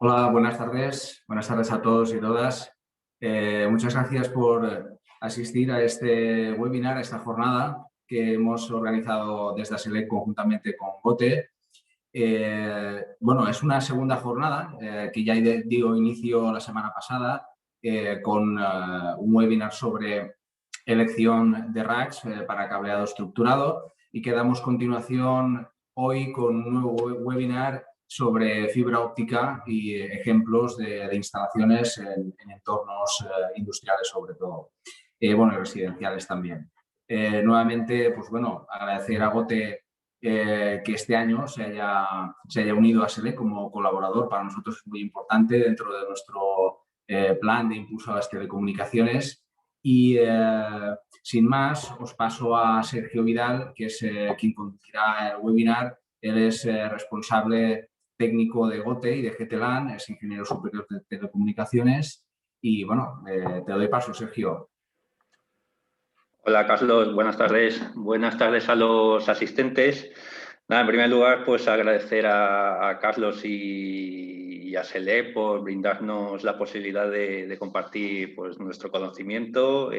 Hola, buenas tardes. Buenas tardes a todos y todas. Muchas gracias por asistir a este webinar, a esta jornada que hemos organizado desde ASELEC conjuntamente con GOTE. Bueno, es una segunda jornada que ya dio inicio la semana pasada con un webinar sobre elección de racks para cableado estructurado y que damos continuación hoy con un nuevo webinar sobre fibra óptica y ejemplos de instalaciones en entornos industriales sobre todo, bueno, y residenciales también. Nuevamente, pues bueno, agradecer a GOTE que este año se haya unido a ASELEC como colaborador. Para nosotros es muy importante dentro de nuestro plan de impulso a las telecomunicaciones. Y sin más, os paso a Sergio Vidal, que es quien conducirá el webinar. Él es responsable técnico de GOTE y de GTLAN, es ingeniero superior de telecomunicaciones. Y bueno, te doy paso, Sergio. Hola, Carlos. Buenas tardes. Buenas tardes a los asistentes. Nada, en primer lugar, pues agradecer a Carlos y a ASELEC por brindarnos la posibilidad de compartir pues, nuestro conocimiento,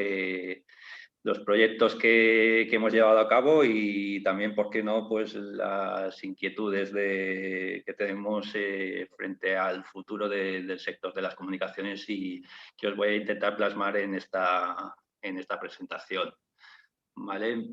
los proyectos que hemos llevado a cabo y también, ¿por qué no?, pues las inquietudes que tenemos frente al futuro del sector de las comunicaciones y que os voy a intentar plasmar en esta presentación. Vale.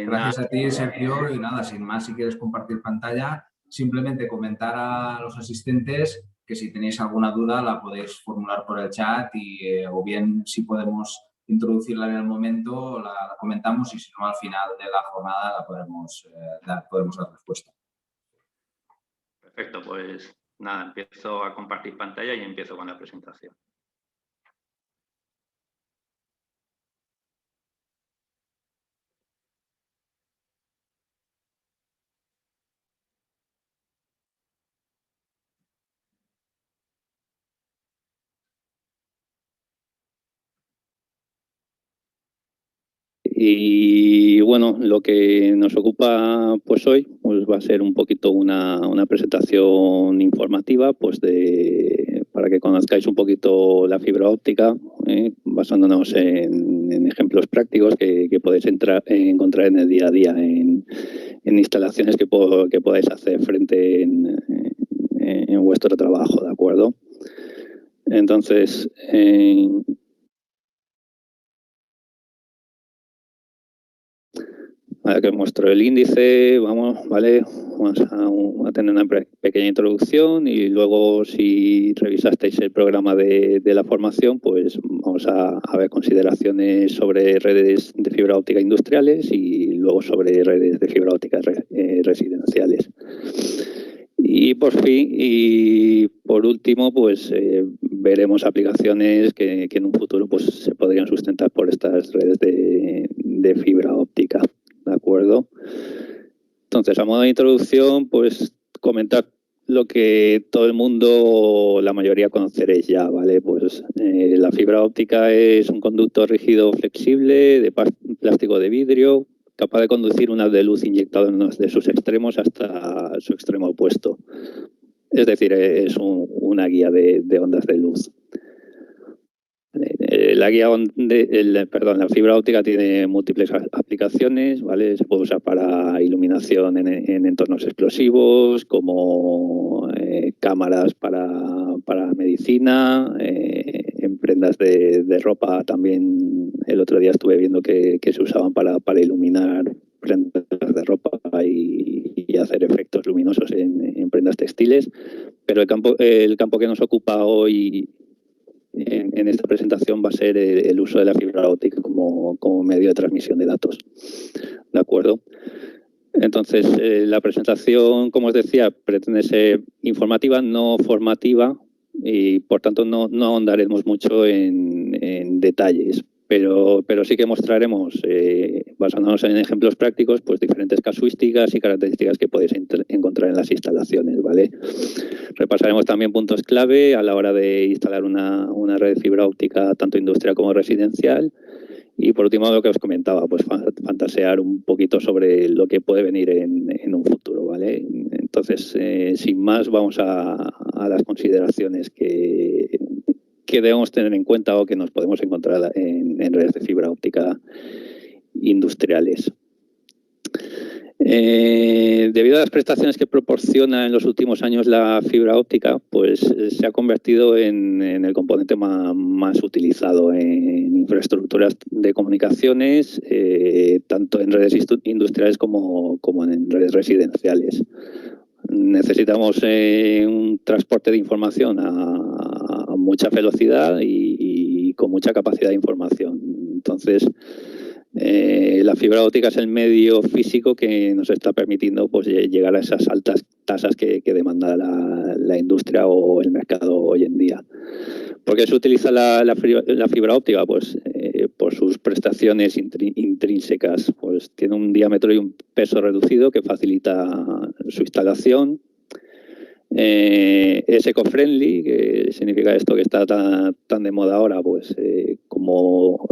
Gracias a ti, Sergio. Y nada, sin más, si quieres compartir pantalla, simplemente comentar a los asistentes que si tenéis alguna duda la podéis formular por el chat y o bien si podemos introducirla en el momento la comentamos y si no al final de la jornada la podemos dar respuesta. Perfecto, pues nada, empiezo a compartir pantalla y empiezo con la presentación. Y bueno, lo que nos ocupa pues hoy pues va a ser un poquito una presentación informativa pues para que conozcáis un poquito la fibra óptica, basándonos en ejemplos prácticos que podéis encontrar en el día a día en instalaciones que podáis hacer frente en vuestro trabajo, ¿de acuerdo? Entonces, que os muestro el índice, ¿vale? Vamos a tener una pequeña introducción y luego si revisasteis el programa de la formación, pues vamos a ver consideraciones sobre redes de fibra óptica industriales y luego sobre redes de fibra óptica residenciales. Y por fin, y por último, pues veremos aplicaciones que en un futuro pues se podrían sustentar por estas redes de fibra óptica. ¿De acuerdo? Entonces, a modo de introducción, pues comentar lo que todo el mundo, la mayoría conoceréis ya, ¿vale? Pues la fibra óptica es un conducto rígido flexible de plástico de vidrio, capaz de conducir un haz de luz inyectado en uno de sus extremos hasta su extremo opuesto. Es decir, es una guía de ondas de luz. La fibra óptica tiene múltiples aplicaciones, ¿vale? Se puede usar para iluminación en entornos explosivos, como cámaras para medicina, en prendas de ropa también. El otro día estuve viendo que se usaban para iluminar prendas de ropa y hacer efectos luminosos en prendas textiles. Pero el campo que nos ocupa hoy en esta presentación va a ser el uso de la fibra óptica como medio de transmisión de datos. ¿De acuerdo? Entonces, la presentación, como os decía, pretende ser informativa, no formativa, y por tanto no ahondaremos mucho en detalles. Pero sí que mostraremos, basándonos en ejemplos prácticos, pues diferentes casuísticas y características que podéis encontrar en las instalaciones, ¿vale? Repasaremos también puntos clave a la hora de instalar una red de fibra óptica tanto industrial como residencial. Y por último, lo que os comentaba, pues fantasear un poquito sobre lo que puede venir en un futuro, ¿vale? Entonces, sin más, vamos a a las consideraciones que debemos tener en cuenta o que nos podemos encontrar en redes de fibra óptica industriales. Debido a las prestaciones que proporciona en los últimos años la fibra óptica, pues se ha convertido en el componente más utilizado en infraestructuras de comunicaciones, tanto en redes industriales como en redes residenciales. Necesitamos un transporte de información a mucha velocidad y con mucha capacidad de información. Entonces, la fibra óptica es el medio físico que nos está permitiendo pues, llegar a esas altas tasas que demanda la industria o el mercado hoy en día. ¿Por qué se utiliza la fibra óptica? Pues por sus prestaciones intrínsecas. Pues tiene un diámetro y un peso reducido que facilita su instalación. Es eco-friendly, que significa esto que está tan de moda ahora, pues como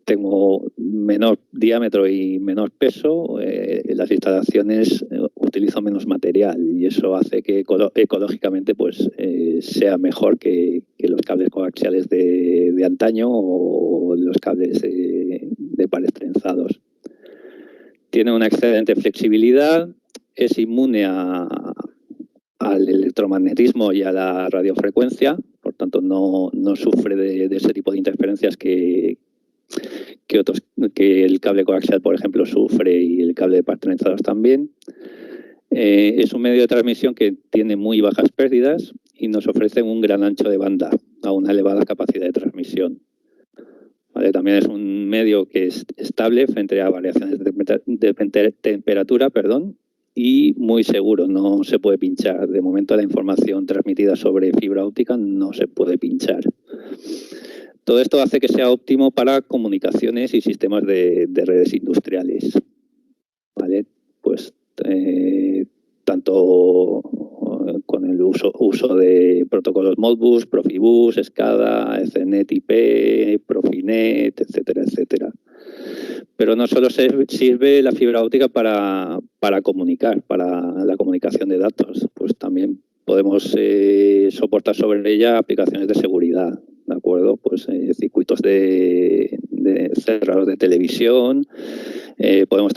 tengo menor diámetro y menor peso, las instalaciones utilizo menos material y eso hace que ecológicamente pues, sea mejor que los cables coaxiales de antaño o los cables de pares trenzados. Tiene una excelente flexibilidad, es inmune al electromagnetismo y a la radiofrecuencia, por tanto no sufre de ese tipo de interferencias que el cable coaxial, por ejemplo, sufre y el cable de pares trenzados también. Es un medio de transmisión que tiene muy bajas pérdidas y nos ofrece un gran ancho de banda a una elevada capacidad de transmisión. ¿Vale? También es un medio que es estable frente a variaciones de temperatura, y muy seguro, no se puede pinchar. De momento la información transmitida sobre fibra óptica no se puede pinchar. Todo esto hace que sea óptimo para comunicaciones y sistemas de redes industriales. ¿Vale? Pues tanto con el uso de protocolos Modbus, Profibus, SCADA, Ethernet IP, Profinet, etcétera, etcétera. Pero no solo sirve la fibra óptica para comunicar, para la comunicación de datos, pues también podemos soportar sobre ella aplicaciones de seguridad, ¿de acuerdo? Pues circuitos de cerrados de televisión, podemos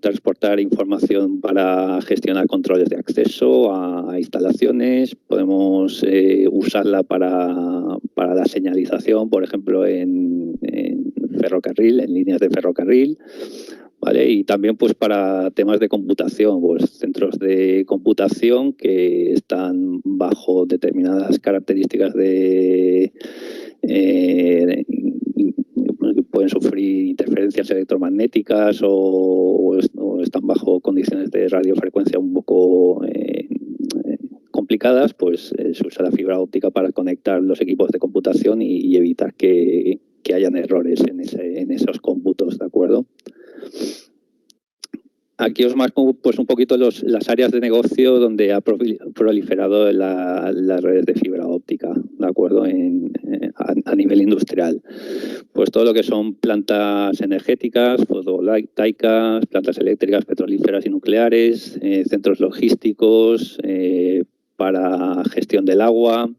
transportar información para gestionar controles de acceso a instalaciones, podemos usarla para la señalización, por ejemplo, en ferrocarril, en líneas de ferrocarril, ¿vale? Y también pues para temas de computación, pues centros de computación que están bajo determinadas características que pueden sufrir interferencias electromagnéticas o están bajo condiciones de radiofrecuencia un poco complicadas, pues se usa la fibra óptica para conectar los equipos de computación y evitar que hayan errores en esos cómputos, ¿de acuerdo? Aquí os marco pues, un poquito las áreas de negocio donde ha proliferado las redes de fibra óptica, ¿de acuerdo? A nivel industrial. Pues todo lo que son plantas energéticas, fotovoltaicas, plantas eléctricas, petrolíferas y nucleares, centros logísticos para gestión del agua,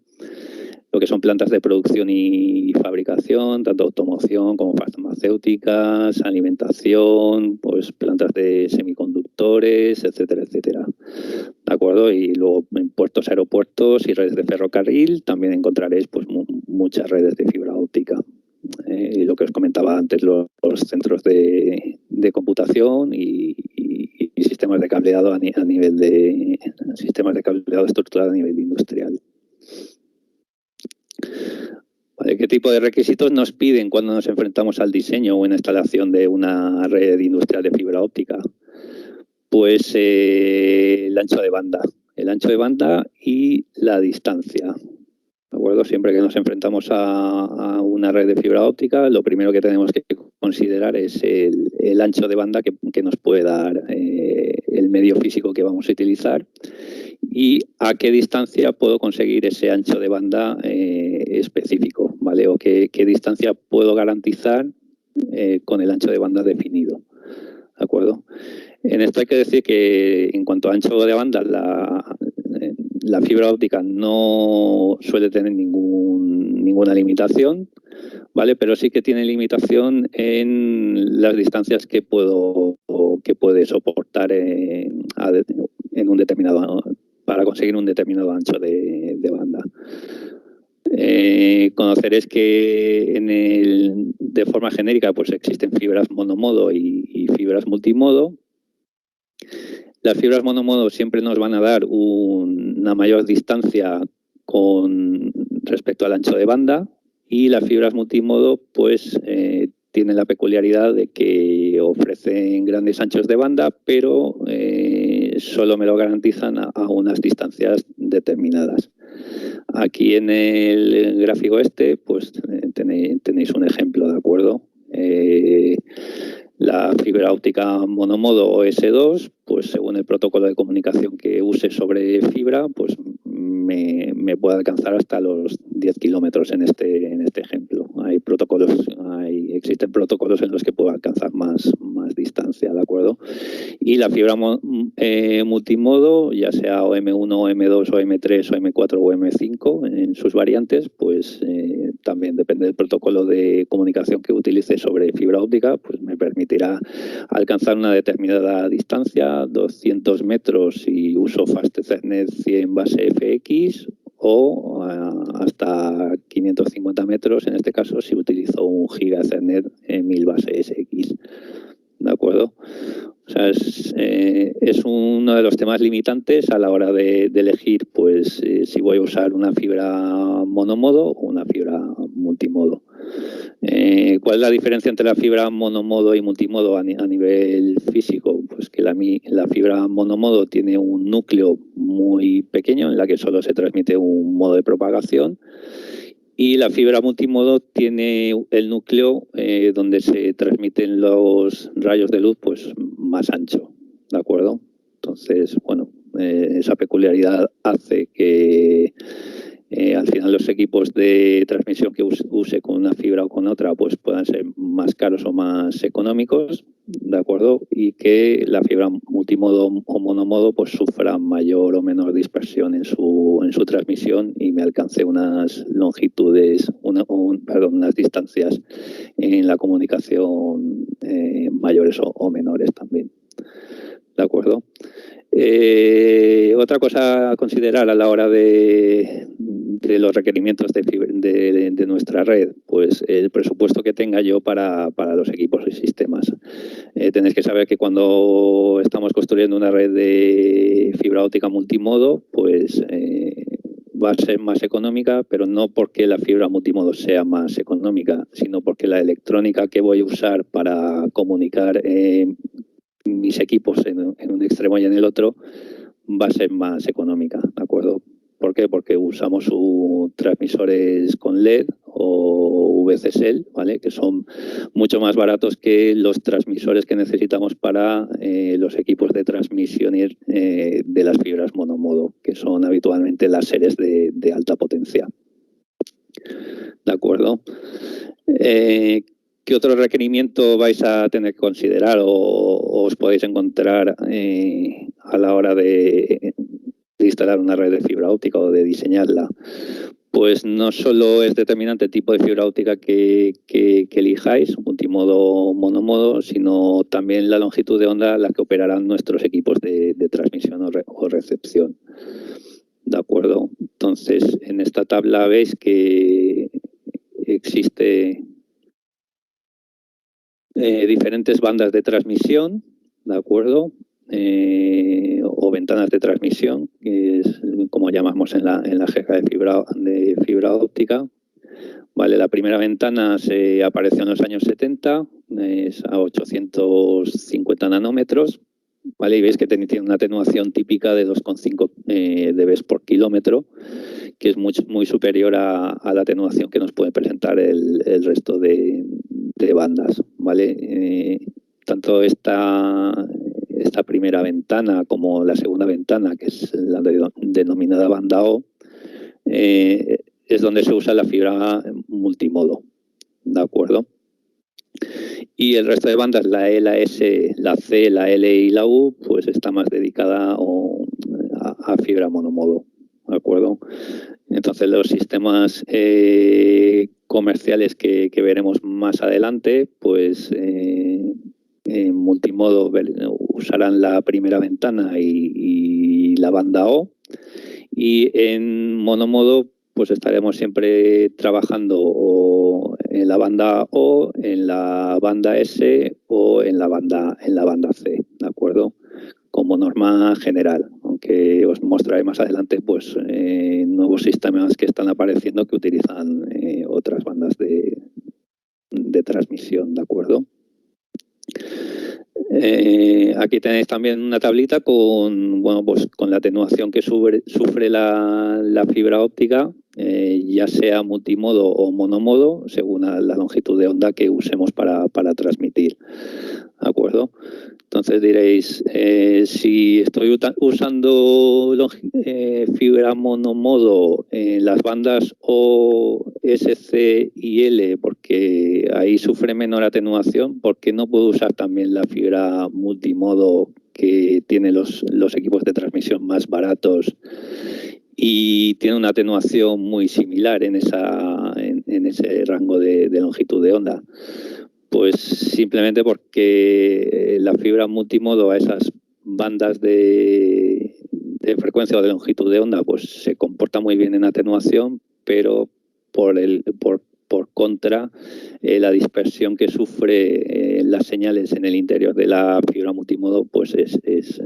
lo que son plantas de producción y fabricación, tanto automoción como farmacéuticas, alimentación, pues plantas de semiconductores, etcétera, etcétera. ¿De acuerdo? Y luego en puertos, aeropuertos y redes de ferrocarril también encontraréis pues muchas redes de fibra óptica. Lo que os comentaba antes, los centros de computación y sistemas de cableado a nivel de sistemas de cableado estructurado a nivel industrial. ¿Vale? ¿Qué tipo de requisitos nos piden cuando nos enfrentamos al diseño o en la instalación de una red industrial de fibra óptica? Pues el ancho de banda y la distancia. ¿De acuerdo? Siempre que nos enfrentamos a una red de fibra óptica, lo primero que tenemos que considerar es el ancho de banda que nos puede dar el medio físico que vamos a utilizar y a qué distancia puedo conseguir ese ancho de banda específico, ¿vale? O qué distancia puedo garantizar con el ancho de banda definido, ¿de acuerdo? En esto hay que decir que en cuanto a ancho de banda, la fibra óptica no suele tener ninguna limitación, ¿vale? Pero sí que tiene limitación en las distancias que puede soportar en un determinado, para conseguir un determinado ancho de banda. Conoceréis que de forma genérica pues existen fibras monomodo y fibras multimodo. Las fibras monomodo siempre nos van a dar una mayor distancia con respecto al ancho de banda, y las fibras multimodo pues tienen la peculiaridad de que ofrecen grandes anchos de banda, pero solo me lo garantizan a unas distancias determinadas. Aquí en el gráfico pues tenéis un ejemplo, ¿de acuerdo? La fibra óptica monomodo OS2, pues según el protocolo de comunicación que use sobre fibra, pues me puede alcanzar hasta los 10 kilómetros en este ejemplo. Existen protocolos en los que puedo alcanzar más distancia, ¿de acuerdo? Y la fibra multimodo, ya sea OM1, OM2, OM3, OM4 o OM5 en sus variantes, pues también depende del protocolo de comunicación que utilice sobre fibra óptica, pues me permitirá alcanzar una determinada distancia, 200 metros si uso Fast Ethernet 100 base FX, o hasta 550 metros, en este caso, si utilizo un Giga Ethernet 1000 base SX. ¿De acuerdo? O sea, es uno de los temas limitantes a la hora de elegir pues si voy a usar una fibra monomodo o una fibra multimodo. ¿Cuál es la diferencia entre la fibra monomodo y multimodo a nivel físico? Pues que la fibra monomodo tiene un núcleo muy pequeño en la que solo se transmite un modo de propagación, y la fibra multimodo tiene el núcleo donde se transmiten los rayos de luz pues más ancho, ¿de acuerdo? Entonces, bueno, esa peculiaridad hace que al final los equipos de transmisión que use con una fibra o con otra pues puedan ser más caros o más económicos, ¿de acuerdo? Y que la fibra multimodo o monomodo pues sufra mayor o menor dispersión en su transmisión y me alcance unas longitudes, unas distancias en la comunicación mayores o menores también, ¿de acuerdo? Otra cosa a considerar a la hora de los requerimientos de nuestra red, pues el presupuesto que tenga yo para los equipos y sistemas. Tenéis que saber que cuando estamos construyendo una red de fibra óptica multimodo, pues va a ser más económica, pero no porque la fibra multimodo sea más económica, sino porque la electrónica que voy a usar para comunicar mis equipos en un extremo y en el otro va a ser más económica, ¿de acuerdo? ¿Por qué? Porque usamos transmisores con LED o VCSEL, ¿vale? Que son mucho más baratos que los transmisores que necesitamos para los equipos de transmisión de las fibras monomodo, que son habitualmente láseres de alta potencia. ¿De acuerdo? ¿Qué otro requerimiento vais a tener que considerar o os podéis encontrar a la hora de instalar una red de fibra óptica o de diseñarla? Pues no solo es determinante el tipo de fibra óptica que elijáis, multimodo o monomodo, sino también la longitud de onda a la que operarán nuestros equipos de transmisión o recepción. ¿De acuerdo? Entonces, en esta tabla veis que existe diferentes bandas de transmisión, ¿de acuerdo? O ventanas de transmisión, que es como llamamos en la jerga de fibra óptica. Vale, la primera ventana se apareció en los años 70, es a 850 nanómetros, ¿vale? Y veis que tiene una atenuación típica de 2,5 dB por kilómetro, que es muy superior a la atenuación que nos puede presentar el resto de bandas, ¿vale? Tanto esta primera ventana como la segunda ventana, que es la denominada banda O, es donde se usa la fibra multimodo, ¿de acuerdo? Y el resto de bandas, la E, la S, la C, la L y la U, pues está más dedicada a fibra monomodo, ¿de acuerdo? Entonces, los sistemas comerciales que veremos más adelante, pues en multimodo usarán la primera ventana y la banda O, y en monomodo pues estaremos siempre trabajando o en la banda O, en la banda S o en la banda C, ¿de acuerdo? Como norma general, aunque os mostraré más adelante pues nuevos sistemas que están apareciendo que utilizan otras bandas de transmisión, ¿de acuerdo? Aquí tenéis también una tablita con, bueno, pues con la atenuación que sufre la fibra óptica, ya sea multimodo o monomodo, según la longitud de onda que usemos para transmitir, ¿de acuerdo? Entonces diréis, si estoy usando fibra monomodo en las bandas O, S, C y L, porque ahí sufre menor atenuación, ¿por qué no puedo usar también la fibra multimodo que tiene los equipos de transmisión más baratos y tiene una atenuación muy similar en ese rango de longitud de onda? Pues simplemente porque la fibra multimodo a esas bandas de frecuencia o de longitud de onda pues se comporta muy bien en atenuación, pero por contra la dispersión que sufre las señales en el interior de la fibra multimodo pues es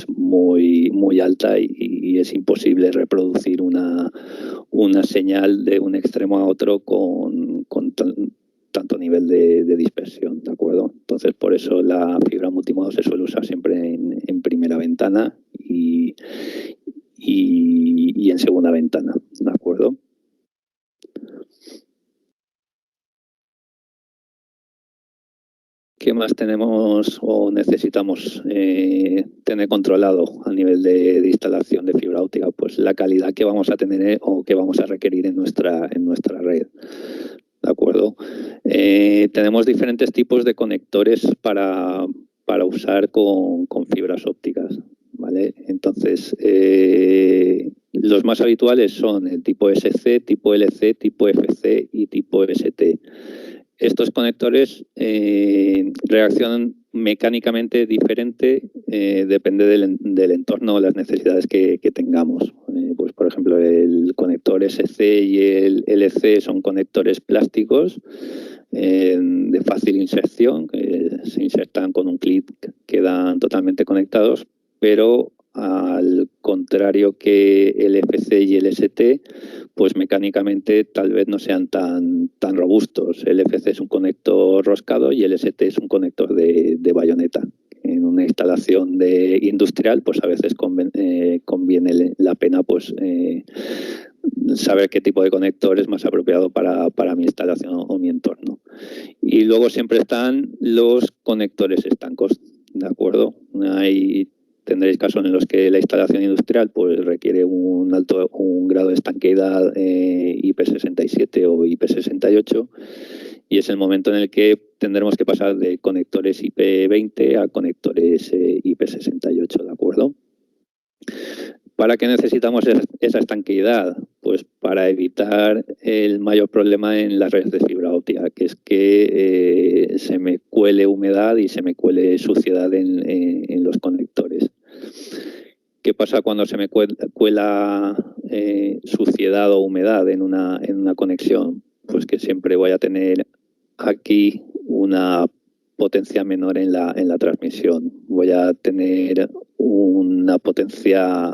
muy alta y es imposible reproducir una señal de un extremo a otro con tanto nivel de dispersión, ¿de acuerdo? Entonces, por eso la fibra multimodo se suele usar siempre en primera ventana y en segunda ventana, ¿de acuerdo? ¿Qué más tenemos o necesitamos tener controlado a nivel de instalación de fibra óptica? Pues la calidad que vamos a tener o que vamos a requerir en nuestra red. ¿De acuerdo? Tenemos diferentes tipos de conectores para usar con fibras ópticas, ¿vale? Entonces, los más habituales son el tipo SC, tipo LC, tipo FC y tipo ST. Estos conectores reaccionan mecánicamente diferente, depende del entorno o las necesidades que tengamos. Pues, por ejemplo, el conector SC y el LC son conectores plásticos de fácil inserción, que se insertan con un clic, quedan totalmente conectados, pero al contrario que el FC y el ST, pues mecánicamente tal vez no sean tan robustos. El FC es un conector roscado y el ST es un conector de bayoneta. En una instalación industrial, pues a veces conviene la pena pues saber qué tipo de conector es más apropiado para mi instalación o mi entorno. Y luego siempre están los conectores estancos, ¿de acuerdo? Tendréis casos en los que la instalación industrial pues requiere un grado de estanqueidad IP67 o IP68 y es el momento en el que tendremos que pasar de conectores IP20 a conectores IP68, ¿de acuerdo? ¿Para qué necesitamos esa estanqueidad? Pues para evitar el mayor problema en las redes de fibra óptica, que es que se me cuele humedad y se me cuele suciedad en los conectores. ¿Qué pasa cuando se me cuela suciedad o humedad en una conexión? Pues que siempre voy a tener aquí una potencia menor en la transmisión. Voy a tener una potencia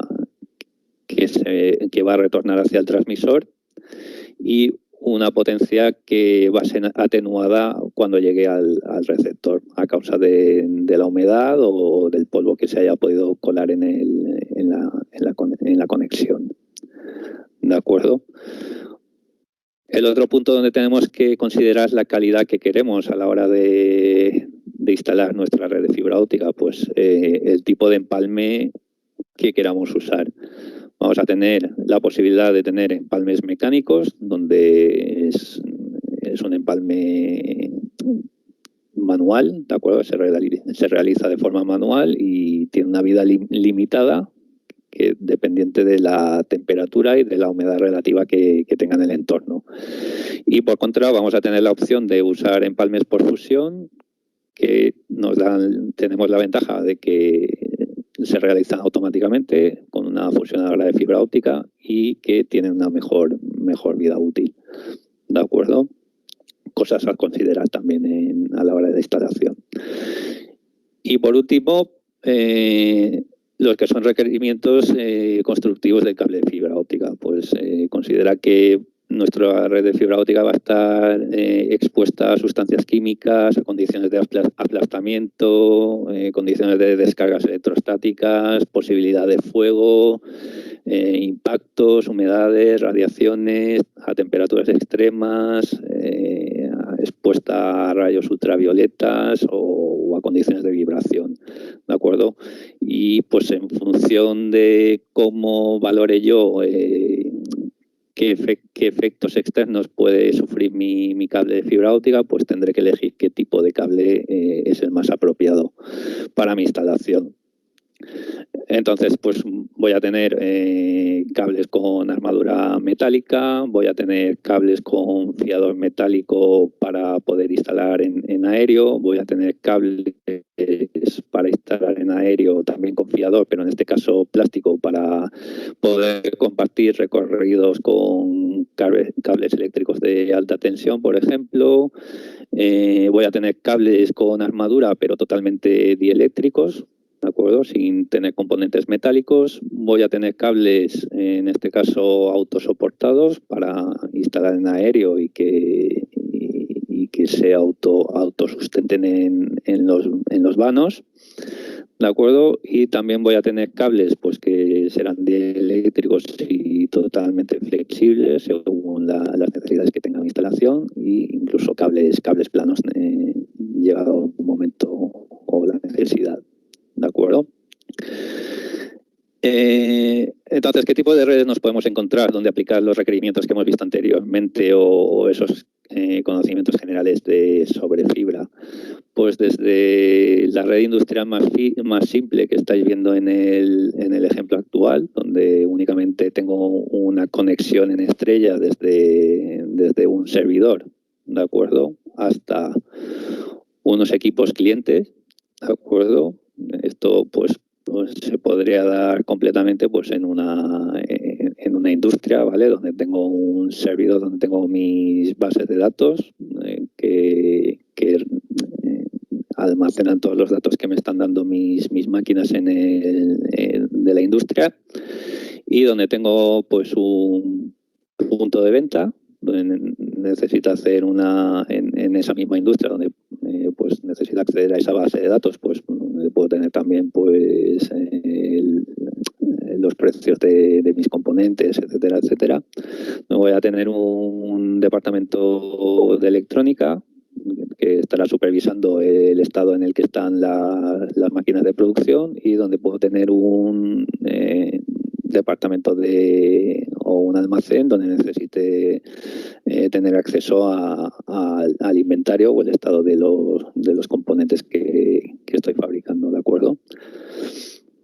que va a retornar hacia el transmisor y una potencia que va a ser atenuada cuando llegue al receptor a causa de la humedad o del polvo que se haya podido colar en la conexión. ¿De acuerdo? El otro punto donde tenemos que considerar es la calidad que queremos a la hora de instalar nuestra red de fibra óptica, pues el tipo de empalme que queramos usar. Vamos a tener la posibilidad de tener empalmes mecánicos, donde es un empalme manual, ¿de acuerdo? Se realiza de forma manual y tiene una vida limitada, que dependiente de la temperatura y de la humedad relativa que tenga en el entorno. Y por contra vamos a tener la opción de usar empalmes por fusión, que tenemos la ventaja de que se realizan automáticamente con una fusionadora de fibra óptica y que tienen una mejor vida útil. ¿De acuerdo? Cosas a considerar también a la hora de la instalación. Y por último, los que son requerimientos constructivos del cable de fibra óptica. Pues considera que nuestra red de fibra óptica va a estar expuesta a sustancias químicas, a condiciones de aplastamiento, condiciones de descargas electrostáticas, posibilidad de fuego, impactos, humedades, radiaciones, a temperaturas extremas, expuesta a rayos ultravioletas o a condiciones de vibración, ¿de acuerdo? Y pues en función de cómo valore yo qué efectos externos puede sufrir mi cable de fibra óptica, pues tendré que elegir qué tipo de cable es el más apropiado para mi instalación. Entonces, pues voy a tener cables con armadura metálica, voy a tener cables con fiador metálico para poder instalar en aéreo, voy a tener cables para instalar en aéreo también con fiador, pero en este caso plástico, para poder compartir recorridos con cables eléctricos de alta tensión, por ejemplo. Voy a tener cables con armadura, pero totalmente dieléctricos, ¿de acuerdo? Sin tener componentes metálicos. Voy a tener cables, en este caso autosoportados, para instalar en aéreo y que se autosustenten en los vanos, ¿de acuerdo? Y también voy a tener cables pues que serán dieléctricos y totalmente flexibles según las necesidades que tenga mi instalación, e incluso cables planos llegado un momento o la necesidad. ¿De acuerdo? Entonces, ¿qué tipo de redes nos podemos encontrar donde aplicar los requerimientos que hemos visto anteriormente o esos conocimientos generales sobre fibra? Pues desde la red industrial más simple que estáis viendo en el ejemplo actual, donde únicamente tengo una conexión en estrella desde un servidor, ¿de acuerdo? Hasta unos equipos clientes, ¿de acuerdo? Esto pues se podría dar completamente pues en una industria, ¿vale? Donde tengo un servidor, donde tengo mis bases de datos que almacenan todos los datos que me están dando mis máquinas de la industria, y donde tengo pues un punto de venta donde necesita hacer en esa misma industria donde pues necesita acceder a esa base de datos, pues puedo tener también pues los precios de mis componentes, etcétera, etcétera. Voy a tener un departamento de electrónica que estará supervisando el estado en el que están las máquinas de producción, y donde puedo tener un departamento o un almacén donde necesite tener acceso al inventario o el estado de los componentes que estoy fabricando, ¿de acuerdo?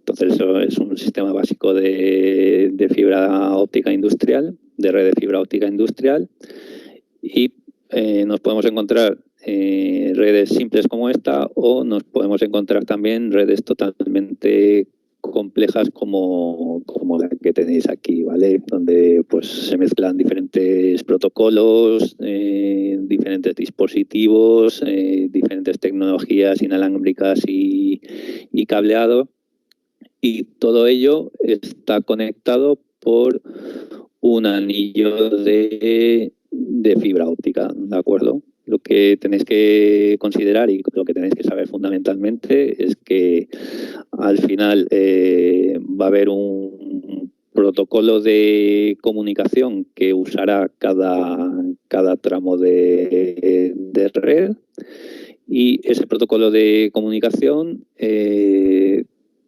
Entonces, eso es un sistema básico de fibra óptica industrial, de red de fibra óptica industrial, y nos podemos encontrar redes simples como esta, o nos podemos encontrar también redes totalmente complejas como la que tenéis aquí, ¿vale? Donde pues se mezclan diferentes protocolos, diferentes dispositivos, diferentes tecnologías inalámbricas y cableado, y todo ello está conectado por un anillo de fibra óptica, ¿de acuerdo? Lo que tenéis que considerar y lo que tenéis que saber fundamentalmente es que al final va a haber un protocolo de comunicación que usará cada tramo de red, y ese protocolo de comunicación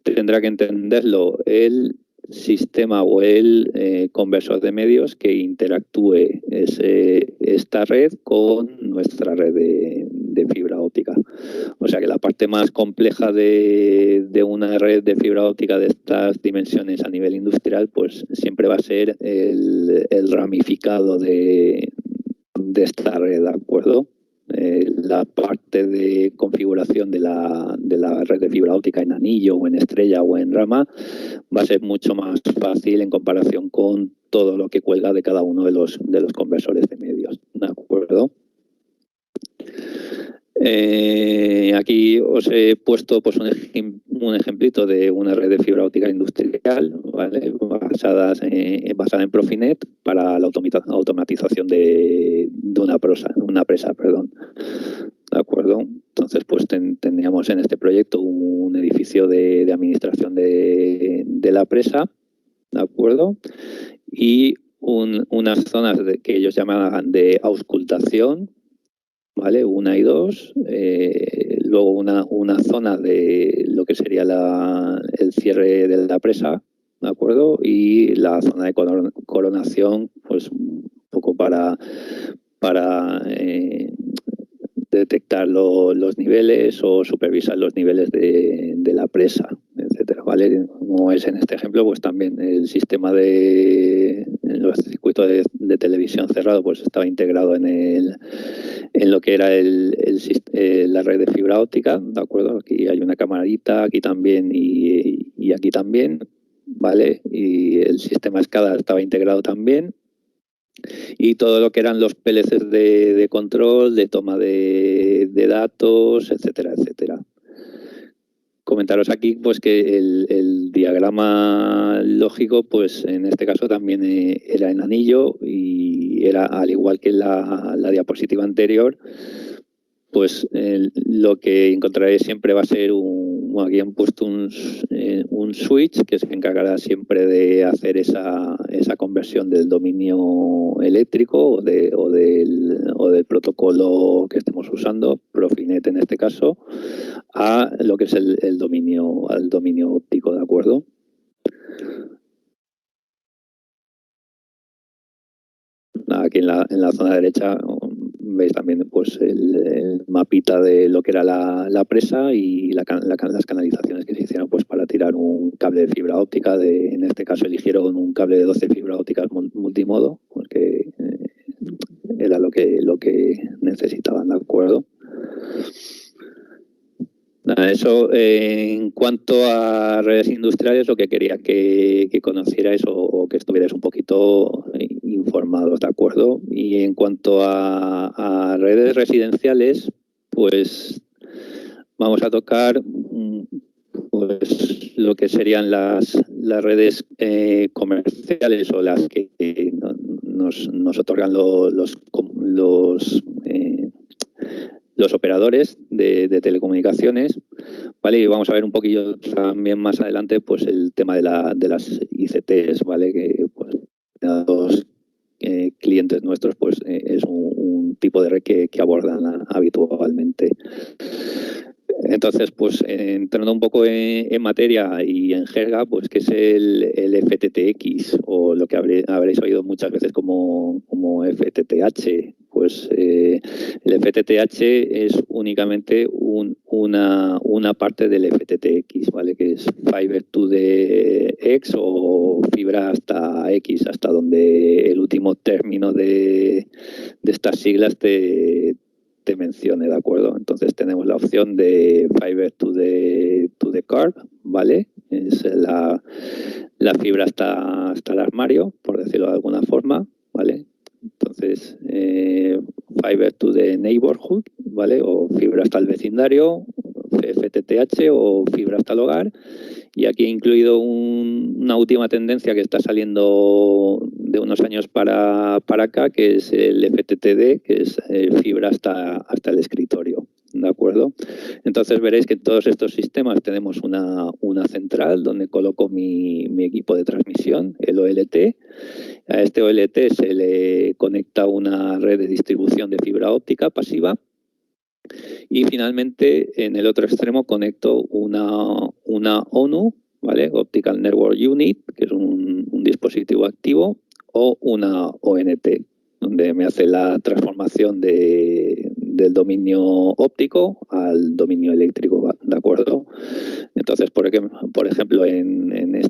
tendrá que entenderlo el sistema o el conversor de medios que interactúe esta red con nuestra red de fibra óptica. O sea que la parte más compleja de una red de fibra óptica de estas dimensiones a nivel industrial, pues siempre va a ser el ramificado de esta red, ¿de acuerdo? La parte de configuración de la red de fibra óptica en anillo o en estrella o en rama va a ser mucho más fácil en comparación con todo lo que cuelga de cada uno de los conversores de medios, ¿de acuerdo? Aquí os he puesto pues, un ejemplito de una red de fibra óptica industrial, ¿vale? basada en Profinet para la automatización de una presa. ¿De acuerdo? Entonces, pues tendríamos en este proyecto un edificio de administración de la presa, ¿de acuerdo? Y unas zonas que ellos llamaban de auscultación, ¿vale? 1 y 2, luego una zona de lo que sería el cierre de la presa, ¿de acuerdo? Y la zona de coronación, pues un poco para detectar los niveles o supervisar los niveles de la presa, etcétera, ¿vale? Como es en este ejemplo, pues también el sistema en los circuitos de televisión cerrado, pues estaba integrado en lo que era la red de fibra óptica, ¿de acuerdo? Aquí hay una camarita, aquí también y aquí también, ¿vale? Y el sistema SCADA estaba integrado también. Y todo lo que eran los PLCs de control, de toma de datos, etcétera, etcétera. Comentaros aquí pues que el diagrama lógico, pues en este caso también era en anillo y era al igual que la diapositiva anterior, pues lo que encontraréis siempre va a ser aquí han puesto un switch que se encargará siempre de hacer esa conversión del dominio eléctrico o del protocolo que estemos usando, Profinet en este caso, a lo que es al dominio óptico, ¿de acuerdo? Aquí en la zona derecha veis también pues el mapita de lo que era la presa y las canalizaciones que se hicieron pues para tirar un cable de fibra óptica. En este caso eligieron un cable de 12 fibra ópticas multimodo porque era lo que necesitaban, ¿de acuerdo? Eso en cuanto a redes industriales, lo que quería que conocierais o que estuvierais un poquito informados, ¿de acuerdo? Y en cuanto a redes residenciales, pues vamos a tocar pues lo que serían las redes comerciales o las que nos otorgan los operadores de telecomunicaciones, ¿vale? Y vamos a ver un poquillo también más adelante pues el tema de las ICTs, ¿vale? Que pues los clientes nuestros pues es un tipo de red que abordan habitualmente. Entonces, pues entrando un poco en materia y en jerga, pues que es el FTTX o lo que habréis oído muchas veces como FTTH. Pues el FTTH es únicamente una parte del FTTX, ¿vale? Que es Fiber to the X o fibra hasta X, hasta donde el último término de estas siglas te mencione, ¿de acuerdo? Entonces tenemos la opción de Fiber to the Curb, ¿vale? Es la fibra hasta el armario, por decirlo de alguna forma, ¿vale? Entonces, Fiber to the Neighborhood, ¿vale? O fibra hasta el vecindario, FTTH o fibra hasta el hogar. Y aquí he incluido una última tendencia que está saliendo de unos años para acá, que es el FTTD, que es fibra hasta el escritorio, ¿de acuerdo? Entonces veréis que en todos estos sistemas tenemos una central donde coloco mi equipo de transmisión, el OLT. A este OLT se le conecta una red de distribución de fibra óptica pasiva. Y finalmente, en el otro extremo, conecto una ONU, ¿vale? Optical Network Unit, que es un dispositivo activo, o una ONT, donde me hace la transformación del dominio óptico al dominio eléctrico, ¿de acuerdo? Entonces, por ejemplo, en el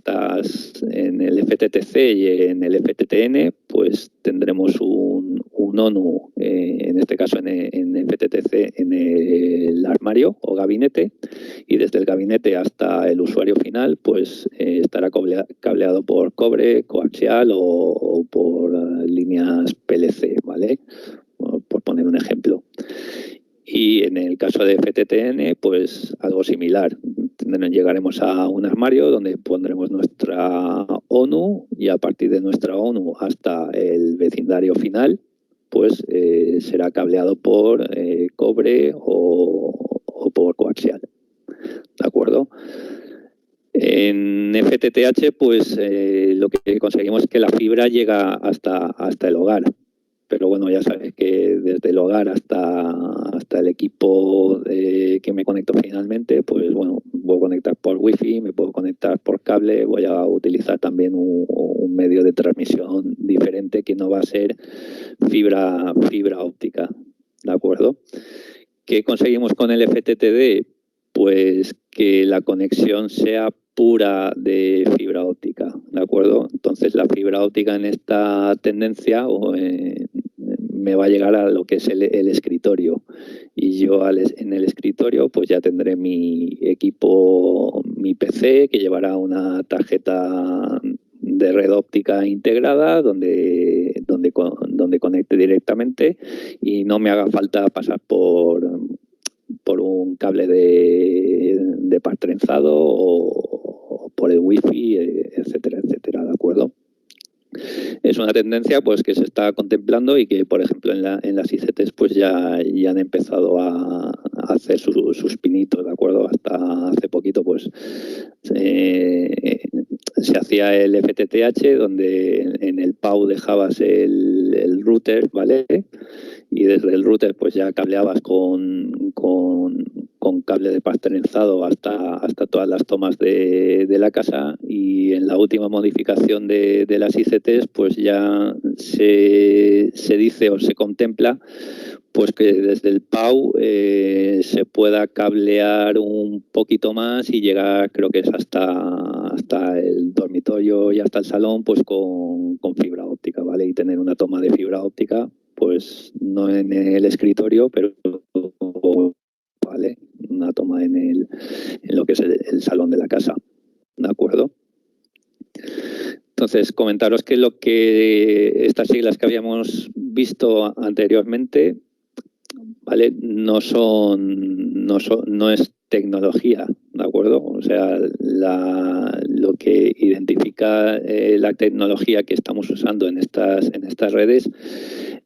FTTC y en el FTTN, pues tendremos un ONU, en este caso en FTTC, en el armario o gabinete, y desde el gabinete hasta el usuario final, pues estará cableado por cobre, coaxial o por líneas PLC, ¿vale? Por poner un ejemplo. Y en el caso de FTTN, pues algo similar. Llegaremos a un armario donde pondremos nuestra ONU y a partir de nuestra ONU hasta el vecindario final, pues será cableado por cobre o por coaxial. ¿De acuerdo? En FTTH, pues lo que conseguimos es que la fibra llega hasta el hogar. Pero bueno, ya sabes que desde el hogar hasta el equipo que me conecto finalmente, pues bueno, puedo conectar por wifi, me puedo conectar por cable, voy a utilizar también un medio de transmisión diferente que no va a ser fibra óptica, ¿de acuerdo? ¿Qué conseguimos con el FTTD? Pues que la conexión sea pura de fibra óptica, ¿de acuerdo? Entonces la fibra óptica en esta tendencia me va a llegar a lo que es el escritorio, y yo en el escritorio pues ya tendré mi equipo, mi PC, que llevará una tarjeta de red óptica integrada donde conecte directamente y no me haga falta pasar por un cable de par trenzado o por el wifi, etcétera, etcétera, ¿de acuerdo? Es una tendencia pues que se está contemplando y que, por ejemplo, en las ICTs pues ya han empezado a hacer sus pinitos, ¿de acuerdo? Hasta hace poquito pues se hacía el FTTH, donde en el PAU dejabas el router, ¿vale? Y desde el router pues ya cableabas con cable de par trenzado hasta todas las tomas de la casa, y en la última modificación de las ICTs pues ya se dice o se contempla pues que desde el PAU se pueda cablear un poquito más y llegar, creo que es hasta el dormitorio y hasta el salón, pues con fibra óptica, ¿vale? Y tener una toma de fibra óptica, pues no en el escritorio, pero ¿vale? Una toma en lo que es el salón de la casa, ¿de acuerdo? Entonces, comentaros que estas siglas que habíamos visto anteriormente, ¿vale? No es tecnología, ¿de acuerdo? O sea, lo que identifica la tecnología que estamos usando en estas redes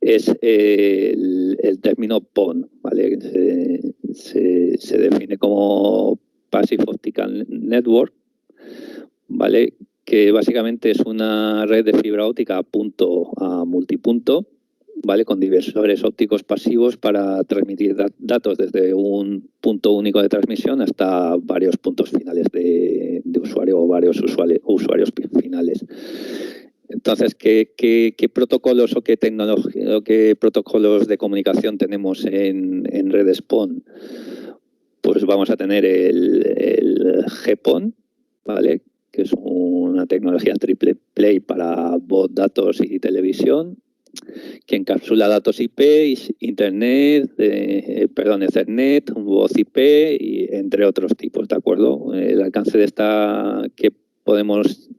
es el término PON, ¿vale? Se define como Passive Optical Network, ¿vale? Que básicamente es una red de fibra óptica punto a multipunto, ¿vale? Con divisores ópticos pasivos para transmitir datos desde un punto único de transmisión hasta varios puntos finales de usuario o varios usuarios finales. Entonces, ¿qué protocolos o qué tecnología o qué protocolos de comunicación tenemos en redes PON? Pues vamos a tener el GPON, ¿vale? Que es una tecnología triple play para voz, datos y televisión, que encapsula datos IP, Internet, Ethernet, voz IP, y entre otros tipos, ¿de acuerdo? El alcance de esta que podemos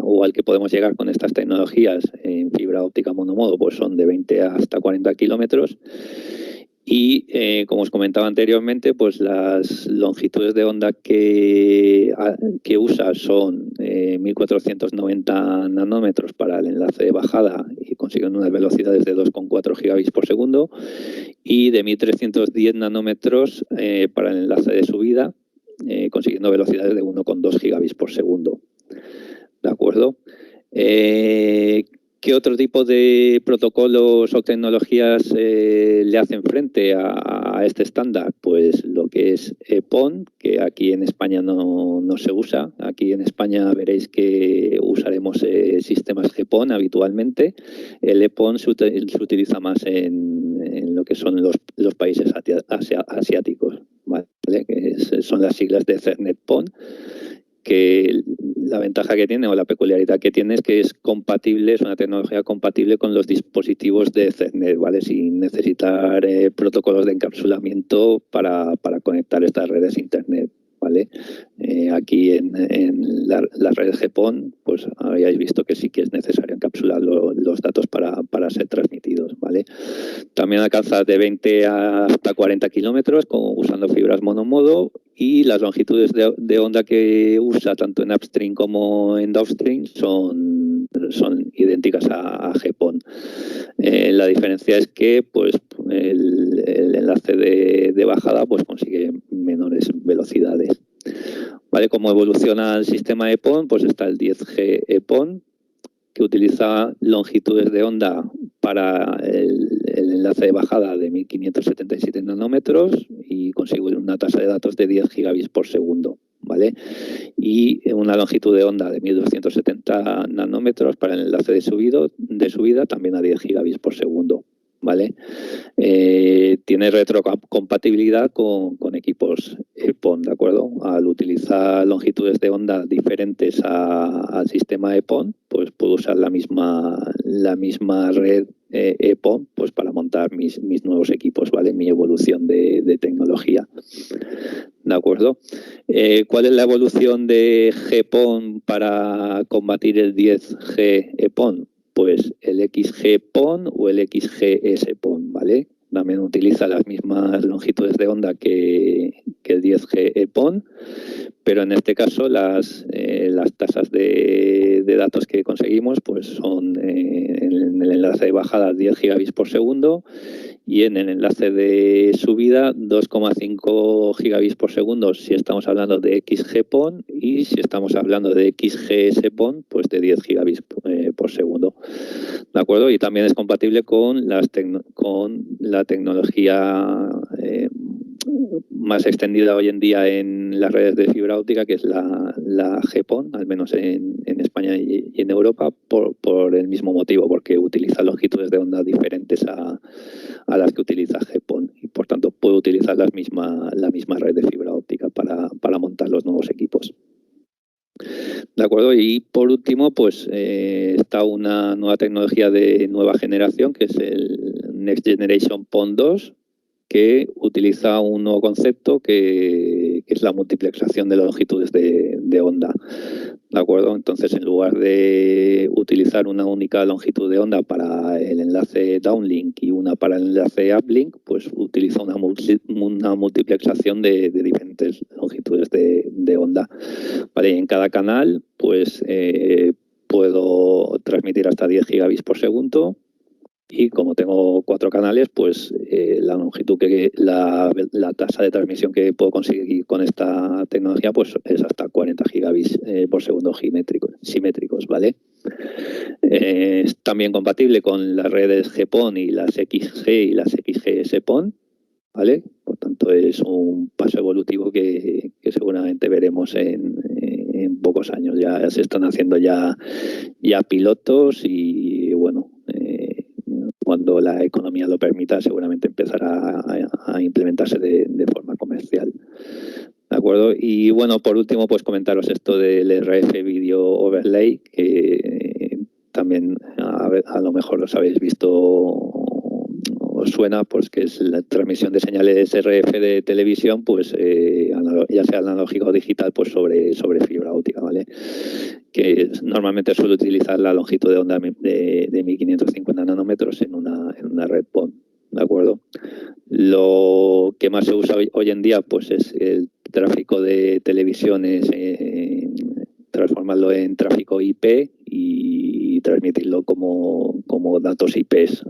o al que podemos llegar con estas tecnologías en fibra óptica monomodo, pues son de 20 hasta 40 kilómetros. Y como os comentaba anteriormente, pues las longitudes de onda que usa son 1490 nanómetros para el enlace de bajada, y consiguen unas velocidades de 2,4 gigabits por segundo, y de 1310 nanómetros para el enlace de subida, consiguiendo velocidades de 1,2 gigabits por segundo. ¿De acuerdo? ¿Qué otro tipo de protocolos o tecnologías le hacen frente a este estándar? Pues lo que es EPON, que aquí en España no se usa. Aquí en España veréis que usaremos sistemas GPON habitualmente. El EPON se utiliza más en en lo que son los países asiáticos, ¿vale? Que son las siglas de Cernet-PON, que la ventaja que tiene o la peculiaridad que tiene es que es compatible, es una tecnología compatible con los dispositivos de Cernet, ¿vale? Sin necesitar protocolos de encapsulamiento para conectar estas redes Internet, ¿vale? Aquí en las redes GPON, pues habíais visto que sí que es necesario encapsular los datos para ser transmitidos, ¿vale? También alcanza de 20 hasta 40 kilómetros usando fibras monomodo, y las longitudes de onda que usa tanto en upstream como en downstream son idénticas a GPON. La diferencia es que pues, el enlace de bajada pues, consigue menores velocidades. ¿Vale? Como evoluciona el sistema EPON, pues está el 10G EPON, que utiliza longitudes de onda para el enlace de bajada de 1577 nanómetros y consigue una tasa de datos de 10 gigabits por segundo, ¿vale? Y una longitud de onda de 1270 nanómetros para el enlace de subida también a 10 gigabits por segundo, ¿vale? Tiene retrocompatibilidad con equipos EPON, ¿de acuerdo? Al utilizar longitudes de onda diferentes al sistema EPON, pues puedo usar la misma red EPON pues para montar mis nuevos equipos, ¿vale? Mi evolución de tecnología. ¿De acuerdo? ¿Cuál es la evolución de GPON para combatir el 10G EPON? Pues el XG-PON o el XGS-PON, ¿vale? También utiliza las mismas longitudes de onda que el 10G-PON, pero en este caso las tasas de datos que conseguimos pues son en el enlace de bajada 10 gigabits por segundo y en el enlace de subida 2,5 gigabits por segundo si estamos hablando de XG-PON, y si estamos hablando de XGS-PON pues de 10 gigabits por segundo. ¿De acuerdo? Y también es compatible con la tecnología más extendida hoy en día en las redes de fibra óptica, que es la GPON, al menos en España y en Europa, por el mismo motivo, porque utiliza longitudes de onda diferentes a las que utiliza GPON, y por tanto puede utilizar la misma red de fibra óptica para montar los nuevos equipos. ¿De acuerdo? Y por último, pues está una nueva tecnología de nueva generación, que es el Next Generation PON 2, que utiliza un nuevo concepto que es la multiplexación de longitudes de onda. ¿De acuerdo? Entonces, en lugar de utilizar una única longitud de onda para el enlace downlink y una para el enlace uplink, pues utiliza una multiplexación de diferentes longitudes de onda. Vale, y en cada canal, pues puedo transmitir hasta 10 gigabits por segundo. Y como tengo 4 canales, pues la longitud la tasa de transmisión que puedo conseguir con esta tecnología pues es hasta 40 gigabits por segundo simétricos, ¿vale? Es también compatible con las redes GPON y las XG y las XGS-PON, ¿vale? Por tanto, es un paso evolutivo que seguramente veremos en pocos años. Ya se están haciendo ya pilotos y, bueno, cuando la economía lo permita, seguramente empezará a implementarse de forma comercial. ¿De acuerdo? Y bueno, por último, pues comentaros esto del RF Video Overlay, que también a lo mejor los habéis visto, os suena, pues que es la transmisión de señales RF de televisión, pues ya sea analógica o digital, pues sobre fibra óptica, ¿vale? Que normalmente suele utilizar la longitud de onda de 1550 nanómetros en una red PON, ¿de acuerdo? Lo que más se usa hoy en día pues es el tráfico de televisiones, transformarlo en tráfico IP y transmitirlo como datos IPs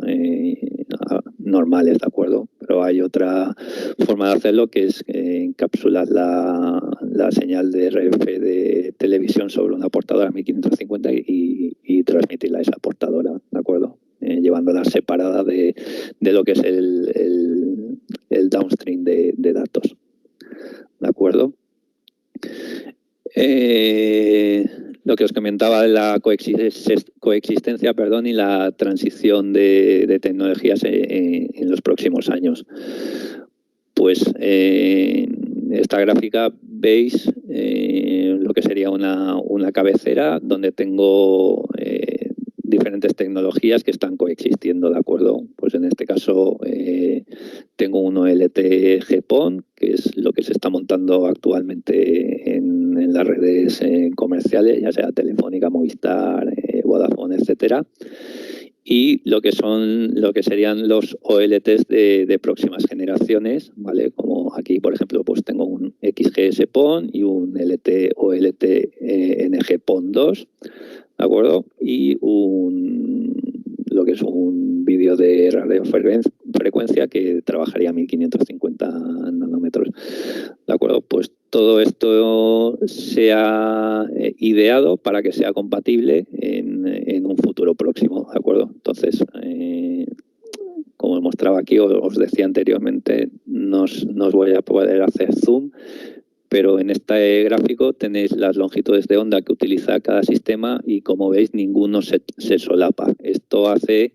normales, ¿de acuerdo? Pero hay otra forma de hacerlo, que es encapsular la señal de RF de televisión sobre una portadora 1550 y transmitirla a esa portadora, ¿de acuerdo? Llevándola separada de lo que es el downstream de datos, ¿de acuerdo? Lo que os comentaba de la coexistencia, perdón, y la transición de tecnologías en los próximos años. Pues en esta gráfica veis lo que sería una cabecera donde tengo diferentes tecnologías que están coexistiendo, ¿de acuerdo? Pues en este caso tengo un OLT GPON, que es lo que se está montando actualmente en las redes comerciales, ya sea Telefónica, Movistar, Vodafone, etcétera. Y lo que serían los OLTs de próximas generaciones, ¿vale? Como aquí, por ejemplo, pues tengo un XGS PON y un OLT NG PON 2, ¿de acuerdo? Y lo que es un vídeo de radiofrecuencia que trabajaría a 1550 nanómetros, ¿de acuerdo? Pues todo esto se ha ideado para que sea compatible en un futuro próximo, ¿de acuerdo? Entonces, como os mostraba aquí, os decía anteriormente, no os voy a poder hacer zoom, pero en este gráfico tenéis las longitudes de onda que utiliza cada sistema y, como veis, ninguno se solapa. Esto hace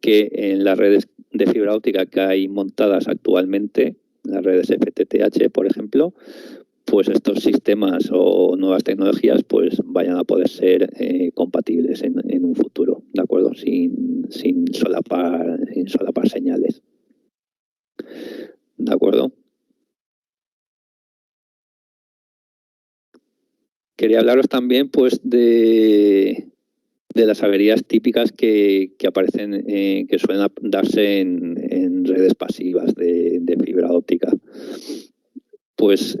que en las redes de fibra óptica que hay montadas actualmente, las redes FTTH, por ejemplo, pues estos sistemas o nuevas tecnologías pues vayan a poder ser compatibles en un futuro, ¿de acuerdo? Sin solapar señales. ¿De acuerdo? Quería hablaros también pues de las averías típicas que aparecen, que suelen darse en redes pasivas de fibra óptica. Pues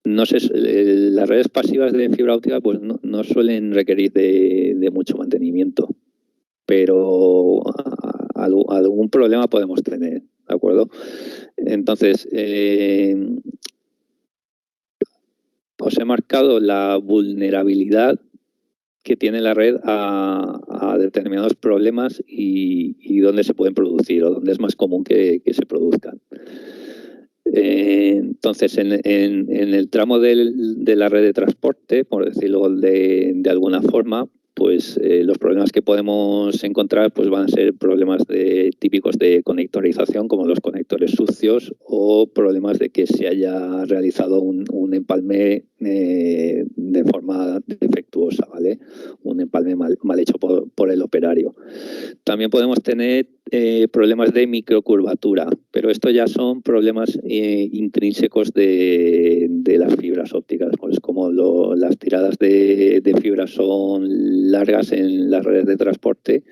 no sé, las redes pasivas de fibra óptica pues no suelen requerir de mucho mantenimiento, pero algún problema podemos tener, ¿de acuerdo? Entonces, os he marcado la vulnerabilidad que tiene la red a determinados problemas y dónde se pueden producir o dónde es más común que se produzcan. Entonces, en el tramo de la red de transporte, por decirlo de alguna forma, pues los problemas que podemos encontrar pues van a ser problemas típicos de conectorización, como los conectores sucios, o problemas de que se haya realizado un empalme de forma defectuosa, ¿vale? Un empalme mal hecho por el operario. También podemos tener problemas de microcurvatura, pero esto ya son problemas intrínsecos de las fibras ópticas, pues como las tiradas de fibra son largas en las redes de transporte,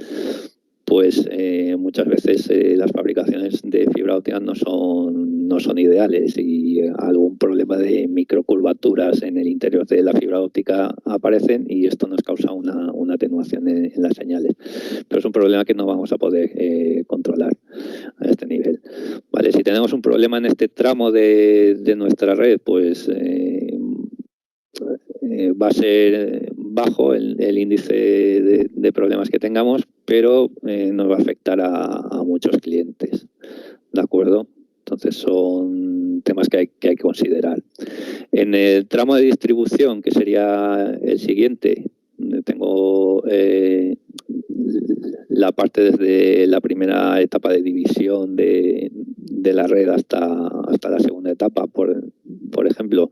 pues muchas veces las fabricaciones de fibra óptica no son ideales y algún problema de microcurvaturas en el interior de la fibra óptica aparecen y esto nos causa una atenuación en las señales. Pero es un problema que no vamos a poder controlar a este nivel. Vale, si tenemos un problema en este tramo de nuestra red, pues va a ser bajo el índice de problemas que tengamos, pero nos va a afectar a muchos clientes, ¿de acuerdo? Entonces son temas que hay que considerar. En el tramo de distribución, que sería el siguiente, tengo la parte desde la primera etapa de división de la red hasta la segunda etapa, por ejemplo.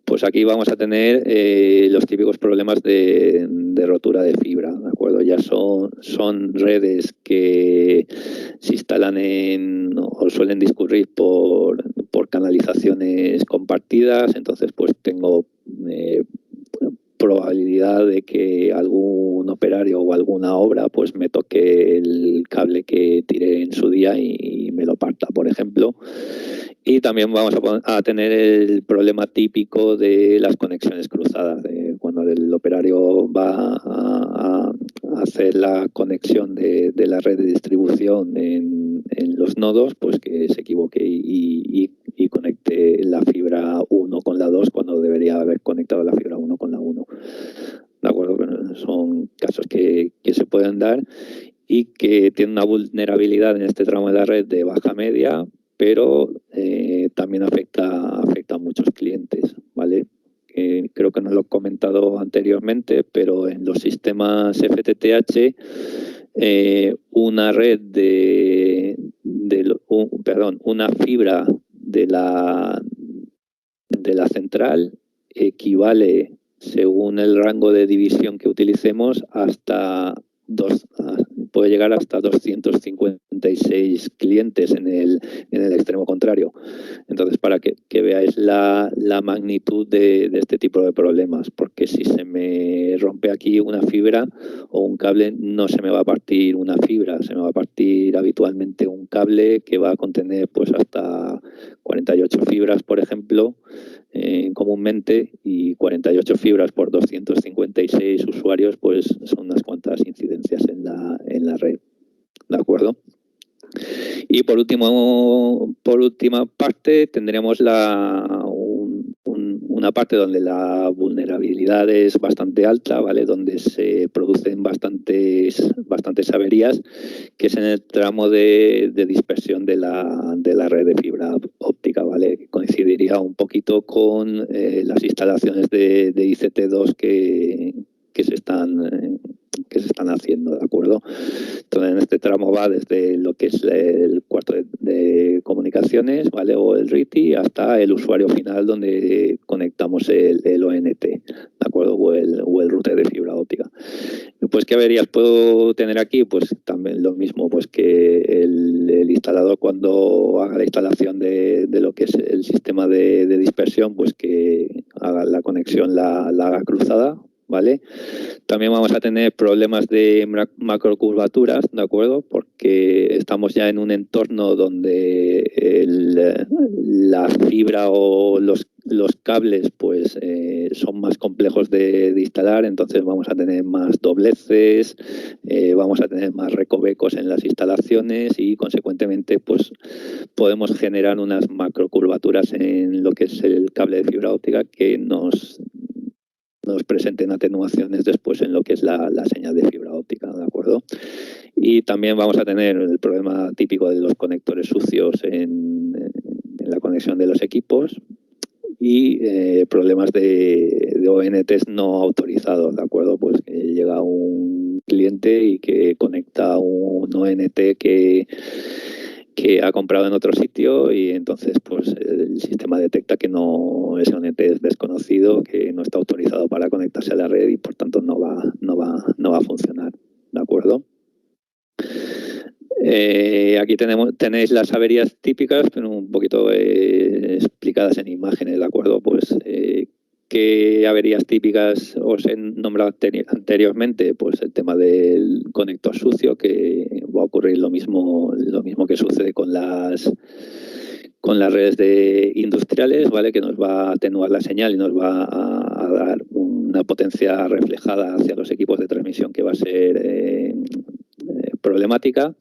Pues aquí vamos a tener los típicos problemas de rotura de fibra, ¿de acuerdo? Ya son redes que se instalan o suelen discurrir por canalizaciones compartidas, entonces pues tengo probabilidad de que algún operario o alguna obra pues me toque el cable que tiré en su día y me lo parta, por ejemplo. Y también vamos a tener el problema típico de las conexiones cruzadas, cuando el operario va a hacer la conexión de la red de distribución en los nodos, pues que se equivoque y conecte la fibra 1 con la 2 cuando debería haber conectado la fibra 1 con la 1. ¿De acuerdo? Bueno, son casos que se pueden dar y que tienen una vulnerabilidad en este tramo de la red de baja media, pero también afecta a muchos clientes, ¿vale? creo que no lo he comentado anteriormente, pero en los sistemas FTTH una red una fibra de la central equivale, según el rango de división que utilicemos, puede llegar hasta 256 clientes en el extremo contrario. Entonces, para que veáis la magnitud de este tipo de problemas, porque si se me rompe aquí una fibra o un cable, no se me va a partir una fibra, se me va a partir habitualmente un cable que va a contener pues hasta 48 fibras, por ejemplo, comúnmente, y 48 fibras por 256 usuarios, pues son unas cuantas incidencias en la red, ¿de acuerdo? Y por última parte tendremos una parte donde la vulnerabilidad es bastante alta, ¿vale? Donde se producen bastantes averías, que es en el tramo de dispersión de la red de fibra óptica, ¿vale? Que coincidiría un poquito con las instalaciones de ICT2 que se están haciendo, ¿de acuerdo? Entonces, en este tramo va desde lo que es el cuarto de comunicaciones, ¿vale? O el RITI, hasta el usuario final donde conectamos el ONT, ¿de acuerdo? O el router de fibra óptica. Pues, ¿qué averías puedo tener aquí? Pues también lo mismo, pues que el instalador, cuando haga la instalación de lo que es el sistema de dispersión, pues que haga la conexión, la haga cruzada, ¿vale? También vamos a tener problemas de macrocurvaturas, ¿de acuerdo? Porque estamos ya en un entorno donde la fibra o los cables pues son más complejos de instalar, entonces vamos a tener más dobleces, vamos a tener más recovecos en las instalaciones y consecuentemente pues podemos generar unas macrocurvaturas en lo que es el cable de fibra óptica que nos presenten atenuaciones después en lo que es la señal de fibra óptica, ¿de acuerdo? Y también vamos a tener el problema típico de los conectores sucios en la conexión de los equipos y problemas de ONTs no autorizados, ¿de acuerdo? Pues que llega un cliente y que conecta un ONT que ha comprado en otro sitio y entonces pues el sistema detecta que ese ONT es desconocido, que no está autorizado para conectarse a la red y por tanto no va a funcionar, ¿de acuerdo? Aquí tenéis las averías típicas, pero un poquito explicadas en imágenes, ¿de acuerdo? Pues ¿qué averías típicas os he nombrado anteriormente? Pues el tema del conector sucio, que va a ocurrir lo mismo que sucede con las redes industriales, ¿vale? Que nos va a atenuar la señal y nos va a dar una potencia reflejada hacia los equipos de transmisión que va a ser problemática.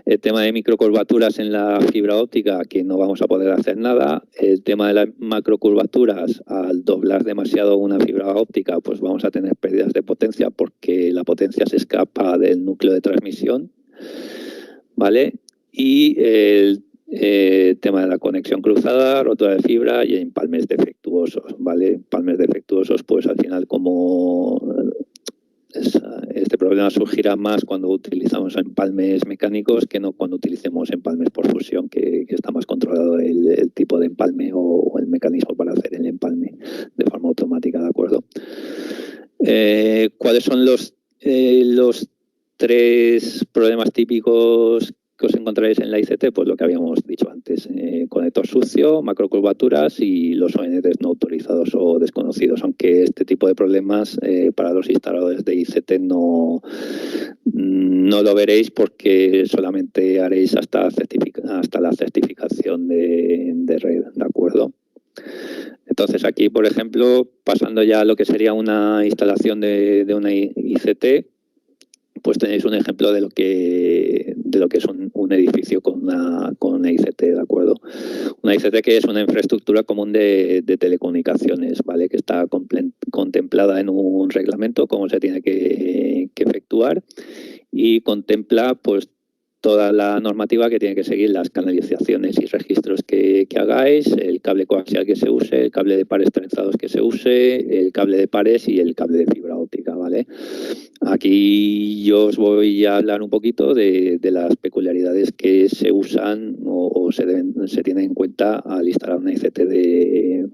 El tema de microcurvaturas en la fibra óptica, que no vamos a poder hacer nada. El tema de las macrocurvaturas, al doblar demasiado una fibra óptica, pues vamos a tener pérdidas de potencia porque la potencia se escapa del núcleo de transmisión, ¿vale? Y el tema de la conexión cruzada, rotura de fibra y empalmes defectuosos, ¿vale? Empalmes defectuosos, pues al final, como este problema surgirá más cuando utilizamos empalmes mecánicos que no cuando utilicemos empalmes por fusión, que está más controlado el tipo de empalme o el mecanismo para hacer el empalme de forma automática, ¿de acuerdo? ¿Cuáles son los 3 problemas típicos que os encontraréis en la ICT? Pues lo que habíamos dicho antes, conector sucio, macrocurvaturas y los ONTs no autorizados o desconocidos, aunque este tipo de problemas para los instaladores de ICT no lo veréis porque solamente haréis hasta la certificación de red, ¿de acuerdo? Entonces aquí, por ejemplo, pasando ya a lo que sería una instalación de una ICT, pues tenéis un ejemplo de lo que es un edificio con una ICT, ¿de acuerdo? Una ICT que es una infraestructura común de telecomunicaciones, ¿vale? Que está contemplada en un reglamento, cómo se tiene que efectuar, y contempla pues toda la normativa que tiene que seguir las canalizaciones y registros que hagáis, el cable coaxial que se use, el cable de pares trenzados que se use, el cable de pares y el cable de fibra óptica, ¿vale? Aquí yo os voy a hablar un poquito de las peculiaridades que se usan o se tienen en cuenta al instalar una ICT de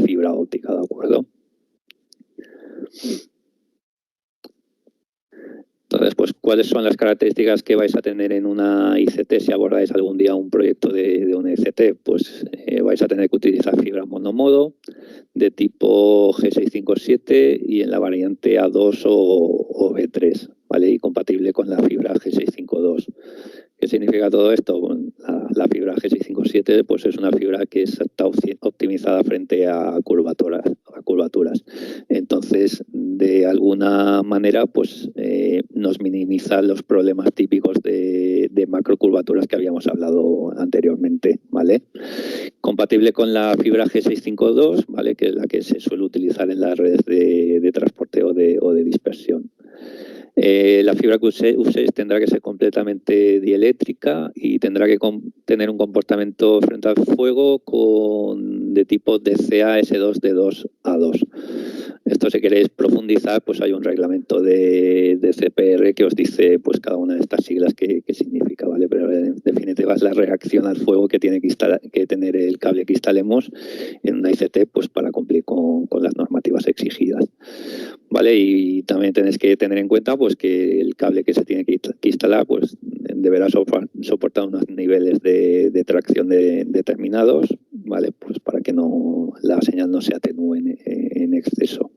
fibra óptica, ¿de acuerdo? Entonces, pues, ¿cuáles son las características que vais a tener en una ICT si abordáis algún día un proyecto de una ICT? Pues vais a tener que utilizar fibra monomodo de tipo G657 y en la variante A2 o B3, ¿vale? Y compatible con la fibra G652. ¿Qué significa todo esto? Bueno, la fibra G657 pues es una fibra que está optimizada frente a curvaturas. Entonces, de alguna manera, pues nos minimiza los problemas típicos de macrocurvaturas que habíamos hablado anteriormente, ¿vale? Compatible con la fibra G652, ¿vale? Que es la que se suele utilizar en las redes de transporte o de dispersión. La fibra que uséis tendrá que ser completamente dieléctrica y tendrá que tener un comportamiento frente al fuego de tipo DCA-S2D2A2. Esto, si queréis profundizar, pues hay un reglamento de CPR que os dice pues cada una de estas siglas qué significa, ¿vale? Pero en definitiva es la reacción al fuego que tiene que tener el cable que instalemos en una ICT pues para cumplir con las normativas exigidas, ¿vale? Y también tenéis que tener en cuenta pues que el cable que se tiene que instalar pues deberá soportar unos niveles de tracción determinados, ¿vale? Pues para que la señal no se atenúe en exceso.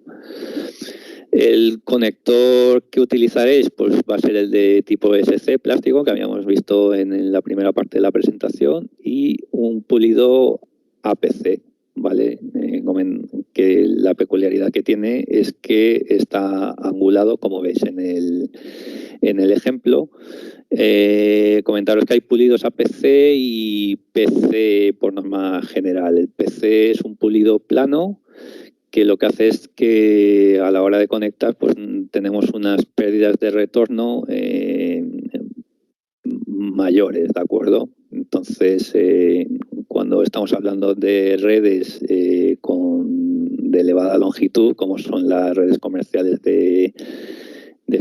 El conector que utilizaréis pues va a ser el de tipo SC plástico que habíamos visto en la primera parte de la presentación y un pulido APC, ¿vale? Que la peculiaridad que tiene es que está angulado, como veis en el ejemplo. Comentaros que hay pulidos APC y PC por norma general. El PC es un pulido plano que lo que hace es que a la hora de conectar pues tenemos unas pérdidas de retorno mayores, ¿de acuerdo? Entonces, cuando estamos hablando de redes de elevada longitud, como son las redes comerciales de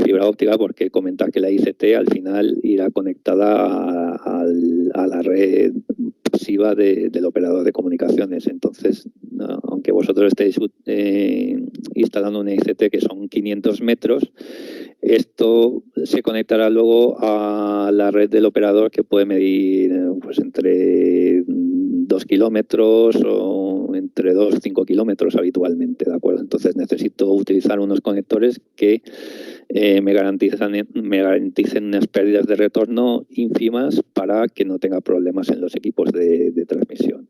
fibra óptica, porque comentar que la ICT al final irá conectada a la red pasiva del operador de comunicaciones. Entonces, aunque vosotros estéis instalando una ICT que son 500 metros, esto se conectará luego a la red del operador que puede medir pues entre 2 kilómetros o entre 2 y 5 kilómetros habitualmente, ¿de acuerdo? Entonces necesito utilizar unos conectores que me garanticen unas pérdidas de retorno ínfimas para que no tenga problemas en los equipos de transmisión,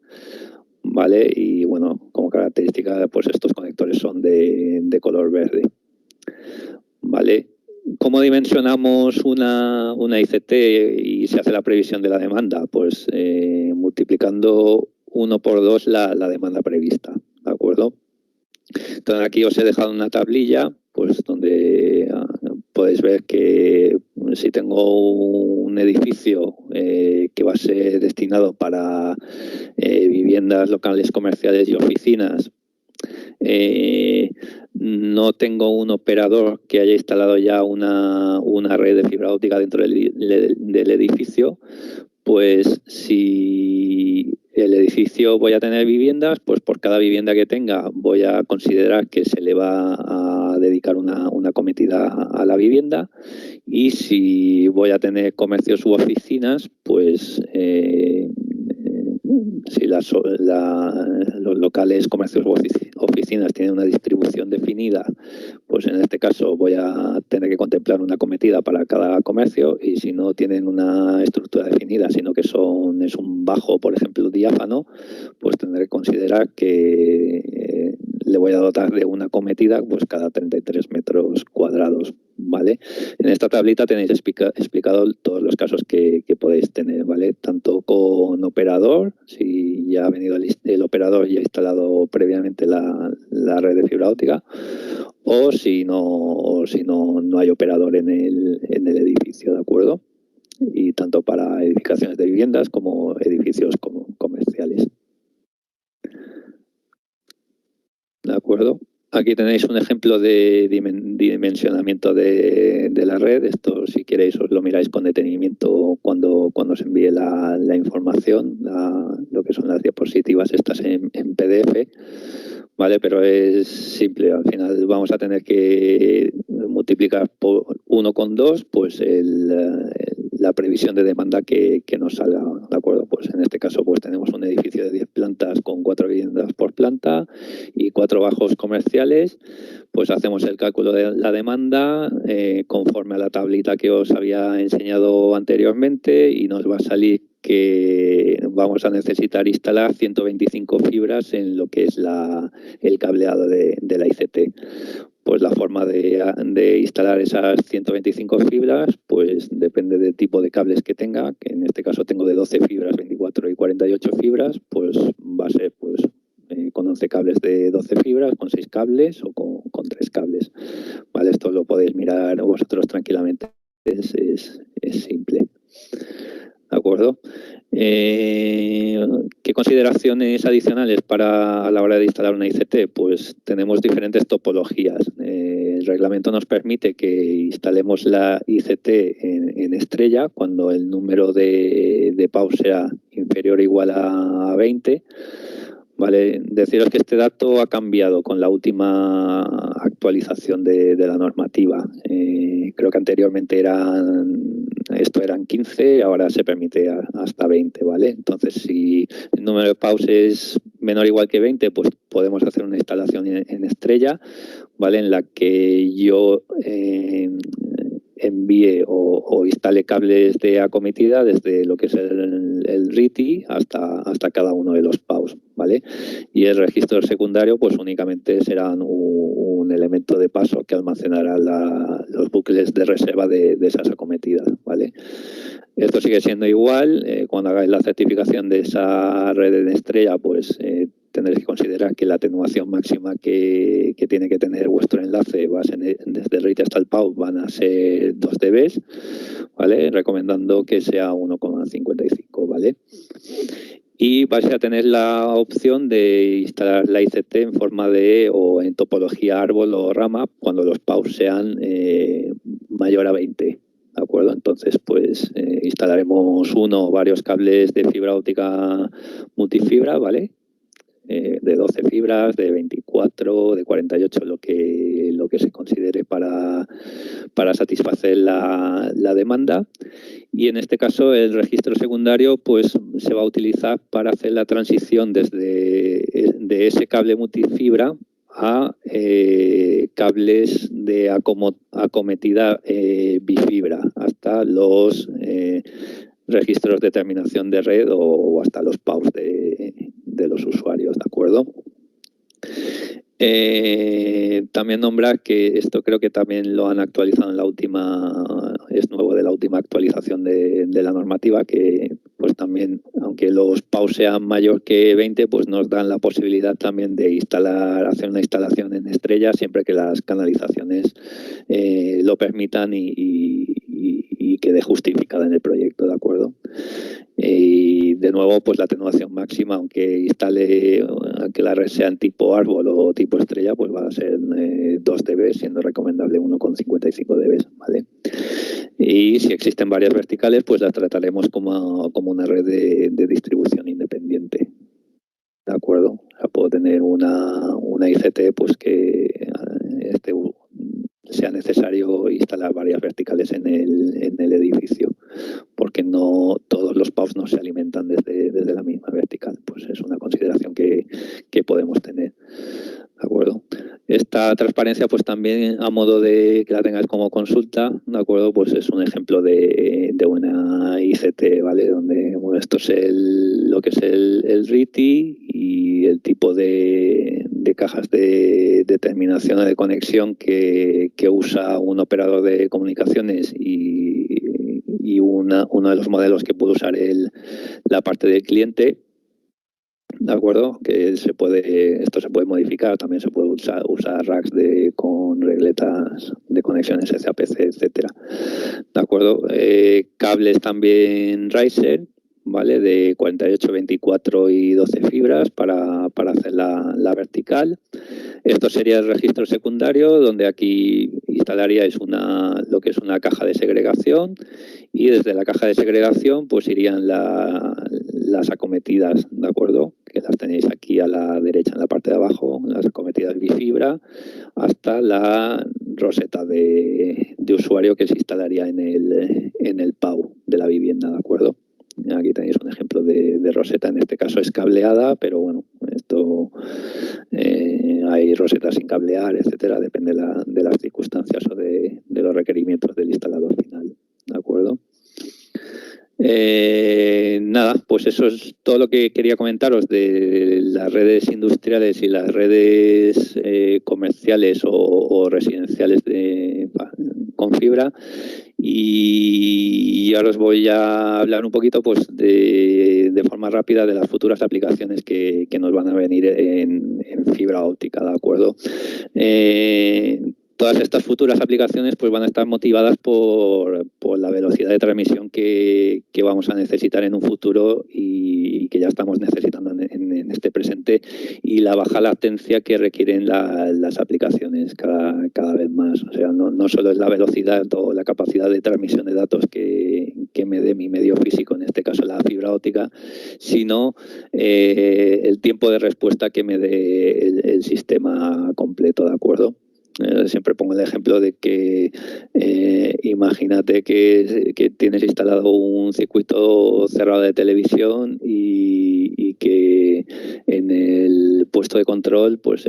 ¿vale? Y bueno, como característica, pues estos conectores son de color verde, ¿vale? ¿Cómo dimensionamos una ICT y se hace la previsión de la demanda? Pues multiplicando 1 por 2 la demanda prevista, ¿de acuerdo? Entonces aquí os he dejado una tablilla pues donde podéis ver que si tengo un edificio que va a ser destinado para viviendas locales comerciales y oficinas, no tengo un operador que haya instalado ya una red de fibra óptica dentro del edificio, pues si el edificio voy a tener viviendas, pues por cada vivienda que tenga voy a considerar que se le va a dedicar una cometida a la vivienda, y si voy a tener comercios u oficinas, pues si los locales, comercios u oficinas tienen una distribución definida, pues en este caso voy a tener que contemplar una cometida para cada comercio, y si no tienen una estructura definida, sino que es un bajo, por ejemplo, diáfano, pues tendré que considerar que le voy a dotar de una cometida pues cada 33 metros cuadrados, ¿vale? En esta tablita tenéis explicado todos los casos que podéis tener, ¿vale? Tanto con operador, si ya ha venido el operador y ha instalado previamente la red de fibra óptica, o si no hay operador en el edificio, ¿de acuerdo? y tanto para edificaciones de viviendas como edificios comerciales. ¿De acuerdo? Aquí tenéis un ejemplo de dimensionamiento de la red. Esto, si queréis, os lo miráis con detenimiento cuando os envíe la información, lo que son las diapositivas estas en PDF, ¿vale? Pero es simple. Al final vamos a tener que multiplicar por 1,2, pues la previsión de demanda que nos salga, ¿de acuerdo? Pues en este caso pues tenemos un edificio de 10 plantas con 4 viviendas por planta y 4 bajos comerciales. Pues hacemos el cálculo de la demanda conforme a la tablita que os había enseñado anteriormente y nos va a salir que vamos a necesitar instalar 125 fibras en lo que es el cableado de la ICT. Pues la forma de instalar esas 125 fibras pues depende del tipo de cables que tenga, que en este caso tengo de 12 fibras, 24 y 48 fibras, pues va a ser pues con 11 cables de 12 fibras, con 6 cables o con 3 cables. Vale, esto lo podéis mirar vosotros tranquilamente, es simple. ¿De acuerdo? ¿Qué consideraciones adicionales a la hora de instalar una ICT? Pues tenemos diferentes topologías. El reglamento nos permite que instalemos la ICT en estrella cuando el número de PAU sea inferior o igual a 20. Vale, deciros que este dato ha cambiado con la última actualización de la normativa. Creo que anteriormente eran 15, ahora se permite hasta 20, ¿vale? Entonces, si el número de paus es menor o igual que 20, pues podemos hacer una instalación en estrella, ¿vale? En la que yo envíe o instale cables de acometida desde lo que es el RITI hasta cada uno de los PAUs, ¿vale? Y el registro secundario pues únicamente será un elemento de paso que almacenará los bucles de reserva de esas acometidas, ¿vale? Esto sigue siendo igual. Cuando hagáis la certificación de esa red en estrella, pues tendréis que considerar que la atenuación máxima que tiene que tener vuestro enlace desde el RIT hasta el PAU van a ser 2 dB, ¿vale? Recomendando que sea 1,55, ¿vale? Y vais a tener la opción de instalar la ICT en forma o en topología árbol o rama cuando los PAUs sean mayor a 20. ¿De acuerdo? Entonces, pues instalaremos uno o varios cables de fibra óptica multifibra, ¿vale? De 12 fibras, de 24, de 48, lo que se considere para satisfacer la demanda. Y en este caso el registro secundario pues se va a utilizar para hacer la transición de ese cable multifibra a cables de acometida bifibra hasta los registros de terminación de red o hasta los PAUs de los usuarios, ¿de acuerdo? También nombrar que esto creo que también lo han actualizado es nuevo de la última actualización de la normativa, que pues también, aunque los PAUs sean mayor que 20, pues nos dan la posibilidad también de hacer una instalación en estrella siempre que las canalizaciones lo permitan y quede justificada en el proyecto, ¿de acuerdo? Y de nuevo, pues la atenuación máxima, aunque la red sea en tipo árbol o tipo estrella, pues va a ser 2 dB, siendo recomendable 1,55 dB, ¿vale? Y si existen varias verticales, pues las trataremos como una red de distribución independiente, ¿de acuerdo? O sea, puedo tener una ICT pues que sea necesario instalar varias verticales en el edificio, porque no todos los PAUs no se alimentan desde la misma vertical. Pues es una consideración que podemos tener, ¿de acuerdo? Esta transparencia pues también, a modo de que la tengáis como consulta, ¿de acuerdo? Pues es un ejemplo de una ICT, ¿vale? Donde bueno, esto es lo que es el RITI y el tipo de cajas de terminación o de conexión que usa un operador de comunicaciones y uno de los modelos que puede usar la parte del cliente, ¿de acuerdo? Que esto se puede modificar, también se puede usar racks con regletas de conexiones SAPC, etcétera. ¿De acuerdo? Cables también Riser, ¿vale? De 48, 24 y 12 fibras para hacer la vertical. Esto sería el registro secundario, donde aquí instalaríais lo que es una caja de segregación, y desde la caja de segregación pues irían las acometidas, ¿de acuerdo? Que las tenéis aquí a la derecha en la parte de abajo, las acometidas bifibra, hasta la roseta de usuario que se instalaría en el PAU de la vivienda, ¿de acuerdo? Aquí tenéis un ejemplo de roseta, en este caso es cableada, pero bueno, esto hay rosetas sin cablear, etcétera, depende de las circunstancias o de los requerimientos del instalador final, ¿de acuerdo? Nada, pues eso es todo lo que quería comentaros de las redes industriales y las redes comerciales o residenciales con fibra. Y ahora os voy a hablar un poquito pues de forma rápida de las futuras aplicaciones que nos van a venir en fibra óptica, ¿de acuerdo? Todas estas futuras aplicaciones pues van a estar motivadas por la velocidad de transmisión que vamos a necesitar en un futuro y que ya estamos necesitando en este presente, y la baja latencia que requieren las aplicaciones cada vez más. O sea, no solo es la velocidad o la capacidad de transmisión de datos que me dé mi medio físico, en este caso la fibra óptica, sino el tiempo de respuesta que me dé el sistema completo, ¿de acuerdo? Siempre pongo el ejemplo de que imagínate que tienes instalado un circuito cerrado de televisión y que en el puesto de control, pues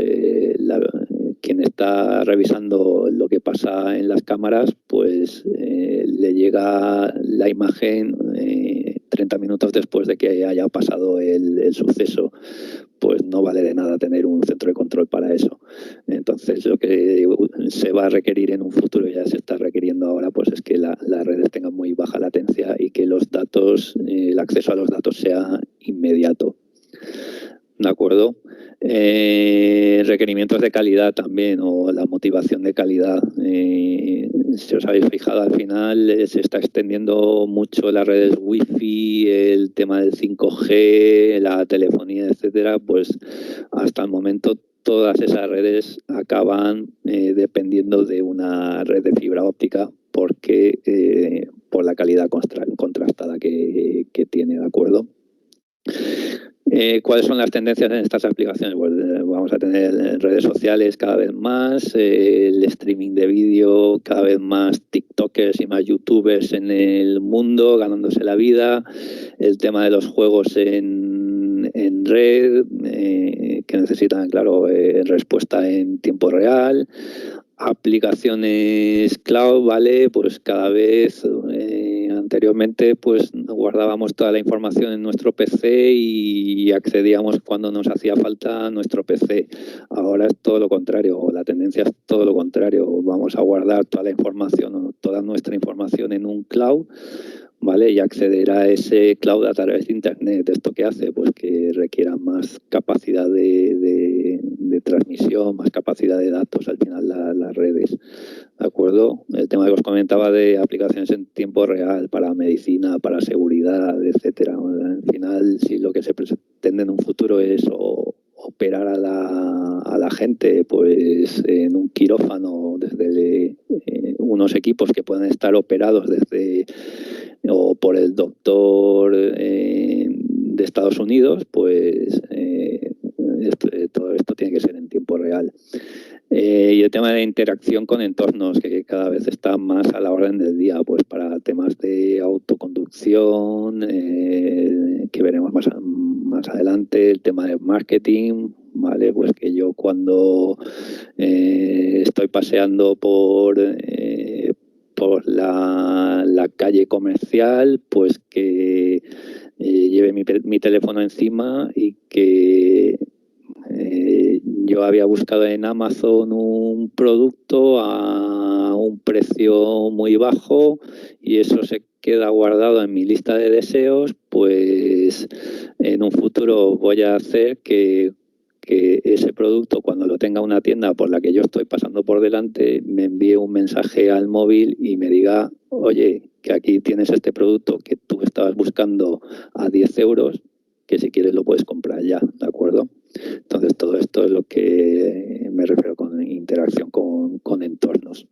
quien está revisando lo que pasa en las cámaras, pues le llega la imagen 30 minutos después de que haya pasado el suceso. Pues no vale de nada tener un centro de control para eso. Entonces, lo que se va a requerir en un futuro, ya se está requiriendo ahora, pues es que las redes tengan muy baja latencia y que los datos, el acceso a los datos sea inmediato. ¿De acuerdo? Requerimientos de calidad también, o la motivación de calidad. Si os habéis fijado, al final se está extendiendo mucho las redes Wi-Fi, el tema del 5G, la telefonía, etcétera. Pues hasta el momento todas esas redes acaban dependiendo de una red de fibra óptica, porque por la calidad contrastada que tiene, ¿de acuerdo? ¿Cuáles son las tendencias en estas aplicaciones? Pues vamos a tener redes sociales cada vez más, el streaming de vídeo, cada vez más tiktokers y más youtubers en el mundo ganándose la vida, el tema de los juegos en red, que necesitan, claro, respuesta en tiempo real, aplicaciones cloud, ¿vale? Pues cada vez anteriormente pues guardábamos toda la información en nuestro PC y accedíamos cuando nos hacía falta a nuestro PC. Ahora es todo lo contrario, o la tendencia es todo lo contrario. Vamos a guardar toda la información o toda nuestra información en un cloud, ¿vale? Y acceder a ese cloud a través de Internet. ¿Esto qué hace? Pues que requiera más capacidad de transmisión, más capacidad de datos, al final las redes, ¿de acuerdo? El tema que os comentaba de aplicaciones en tiempo real para medicina, para seguridad, etcétera. Al final, si lo que se pretende en un futuro es operar a la gente pues en un quirófano desde unos equipos que puedan estar operados desde o por el doctor de Estados Unidos, pues todo esto tiene que ser en tiempo real. Y el tema de interacción con entornos, que cada vez está más a la orden del día, pues para temas de autoconducción, que veremos más adelante, el tema de marketing, ¿vale? Pues que yo cuando estoy paseando por la calle comercial, pues que lleve mi teléfono encima y que yo había buscado en Amazon un producto a un precio muy bajo y eso se queda guardado en mi lista de deseos, pues en un futuro voy a hacer que ese producto, cuando lo tenga una tienda por la que yo estoy pasando por delante, me envíe un mensaje al móvil y me diga, oye, que aquí tienes este producto que tú estabas buscando a 10 euros, que si quieres lo puedes comprar ya, ¿de acuerdo? Entonces, todo esto es lo que me refiero con interacción con entornos.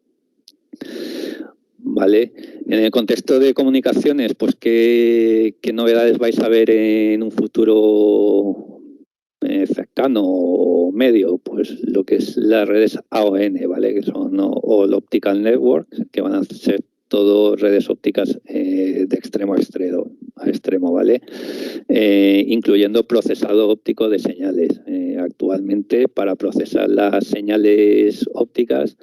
¿Vale? En el contexto de comunicaciones, pues ¿qué novedades vais a ver en un futuro cercano o medio? Pues lo que es las redes AON, ¿vale? Que son All Optical Networks, que van a ser todo redes ópticas de extremo a extremo, ¿vale? Incluyendo procesado óptico de señales. Actualmente, para procesar las señales ópticas,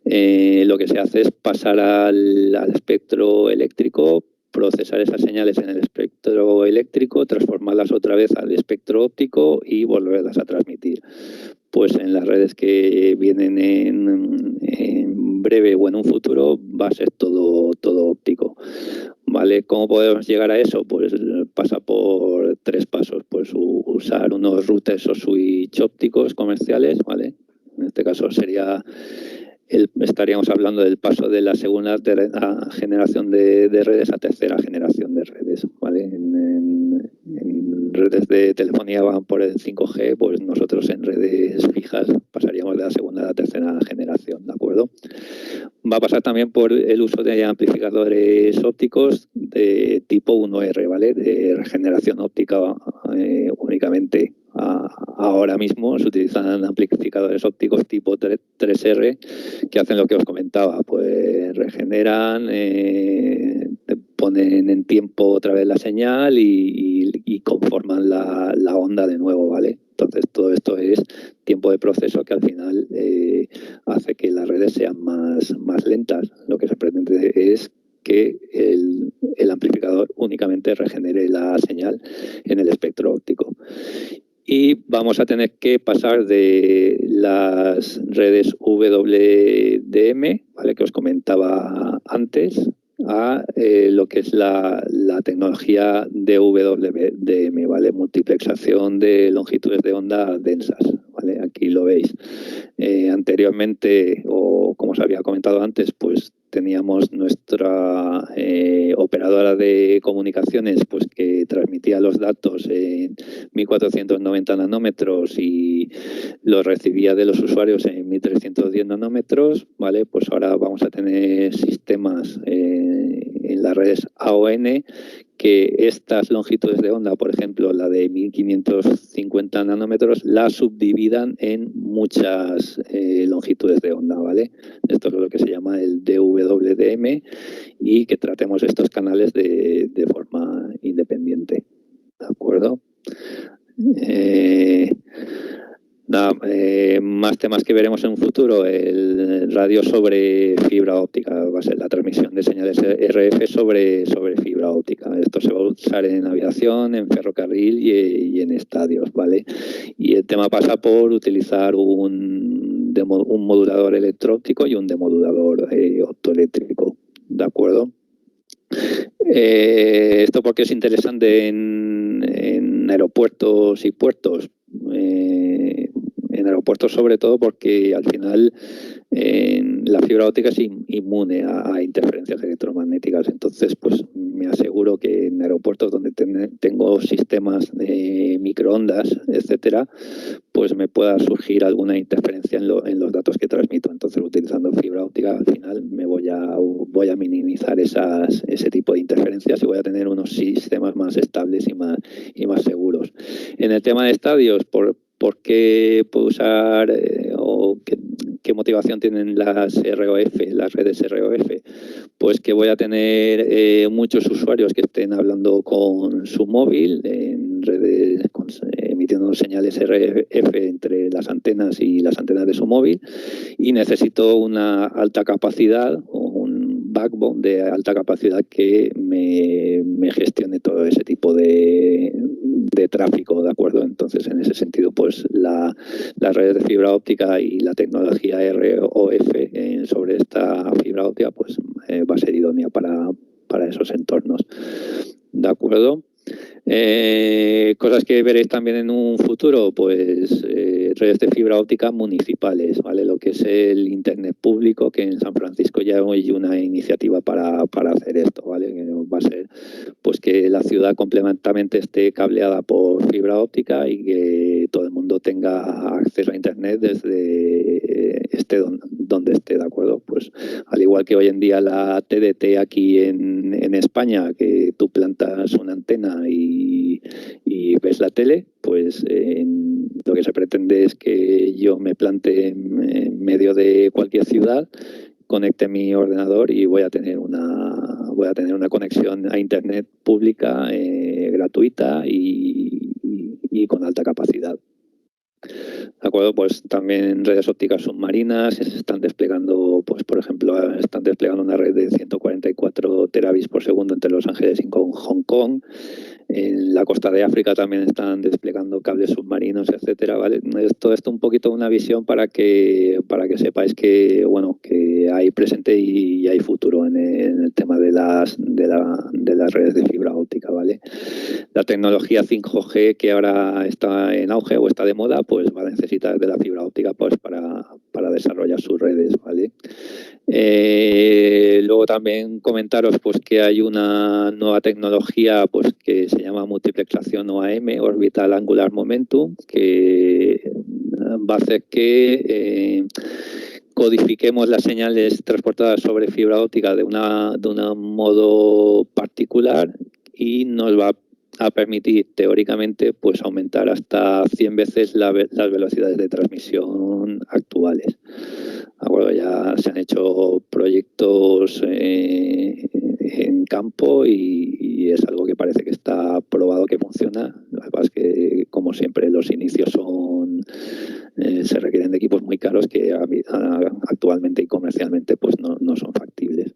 lo que se hace es pasar al espectro eléctrico, procesar esas señales en el espectro eléctrico, transformarlas otra vez al espectro óptico y volverlas a transmitir. Pues en las redes que vienen en breve o en un futuro va a ser todo óptico. ¿Vale? ¿Cómo podemos llegar a eso? Pues pasa por 3 pasos. Pues usar unos routers o switch ópticos comerciales, ¿vale? En este caso estaríamos hablando del paso de la segunda generación de redes a tercera generación de redes, ¿vale? En redes de telefonía van por el 5G, pues nosotros en redes fijas pasaríamos de la segunda a la tercera generación, ¿de acuerdo? Va a pasar también por el uso de amplificadores ópticos de tipo 1R, ¿vale? De regeneración óptica únicamente. Ahora mismo se utilizan amplificadores ópticos tipo 3R que hacen lo que os comentaba, pues regeneran, ponen en tiempo otra vez la señal y conforman la onda de nuevo, ¿vale? Entonces todo esto es tiempo de proceso que al final hace que las redes sean más lentas. Lo que se pretende es que el amplificador únicamente regenere la señal en el espectro óptico. Y vamos a tener que pasar de las redes WDM, ¿vale? Que os comentaba antes, a lo que es la tecnología DWDM, ¿vale? Multiplexación de longitudes de onda densas, ¿vale? Aquí lo veis. Anteriormente, o como os había comentado antes, pues teníamos nuestra operadora de comunicaciones, pues que transmitía los datos en 1490 nanómetros y los recibía de los usuarios en 1310 nanómetros, ¿vale? Pues ahora vamos a tener sistemas en las redes AON que estas longitudes de onda, por ejemplo, la de 1550 nanómetros, la subdividan en muchas longitudes de onda, ¿vale? Esto es lo que se llama el DWDM y que tratemos estos canales de forma independiente, ¿de acuerdo? Más temas que veremos en un futuro, el radio sobre fibra óptica, va a ser la transmisión de señales RF sobre fibra óptica. Esto se va a usar en aviación, en ferrocarril y en estadios, ¿vale? Y el tema pasa por utilizar un modulador electróoptico y un demodulador optoeléctrico, ¿de acuerdo? ¿Esto por qué es interesante en aeropuertos y puertos? En aeropuertos sobre todo porque al final la fibra óptica es inmune a interferencias electromagnéticas. Entonces, pues me aseguro que en aeropuertos donde tengo sistemas de microondas, etcétera, pues me pueda surgir alguna interferencia en los datos que transmito. Entonces, utilizando fibra óptica, al final me voy a minimizar ese tipo de interferencias y voy a tener unos sistemas más estables y más seguros. En el tema de estadios, ¿por qué puedo usar o qué motivación tienen las redes ROF? Pues que voy a tener muchos usuarios que estén hablando con su móvil en redes emitiendo señales RF entre las antenas y las antenas de su móvil y necesito una alta capacidad o un backbone de alta capacidad que me gestione todo ese tipo de de tráfico, ¿de acuerdo? Entonces, en ese sentido, pues las redes de fibra óptica y la tecnología ROF sobre esta fibra óptica pues va a ser idónea para esos entornos, ¿de acuerdo? Cosas que veréis también en un futuro, pues redes de fibra óptica municipales, ¿vale? Lo que es el internet público, que en San Francisco ya hay una iniciativa para hacer esto, ¿vale? Que va a ser pues que la ciudad completamente esté cableada por fibra óptica y que todo el mundo tenga acceso a internet desde donde esté, ¿de acuerdo? Pues al igual que hoy en día la TDT aquí en España, que tú plantas una antena y ves la tele, pues lo que se pretende es que yo me plante en medio de cualquier ciudad, conecte mi ordenador y voy a tener una conexión a internet pública, gratuita y con alta capacidad. ¿De acuerdo? Pues también redes ópticas submarinas se están desplegando, pues por ejemplo, están desplegando una red de 144 terabits por segundo entre Los Ángeles y Hong Kong. En la costa de África también están desplegando cables submarinos, etcétera, ¿vale? Todo esto un poquito una visión para que sepáis que, bueno, que hay presente y hay futuro en el tema de las redes de fibra óptica, ¿vale? La tecnología 5G que ahora está en auge o está de moda, pues va a necesitar de la fibra óptica pues para desarrollar sus redes, ¿vale? Luego también comentaros pues que hay una nueva tecnología pues que se llama multiplexación OAM, Orbital Angular Momentum, que va a hacer que codifiquemos las señales transportadas sobre fibra óptica de un modo particular y nos va a permitir teóricamente pues aumentar hasta 100 veces las velocidades de transmisión actuales. Bueno, ya se han hecho proyectos en campo y es algo que parece que está probado que funciona. Lo que pasa es que, como siempre, los inicios se requieren de equipos muy caros que actualmente y comercialmente pues no son factibles.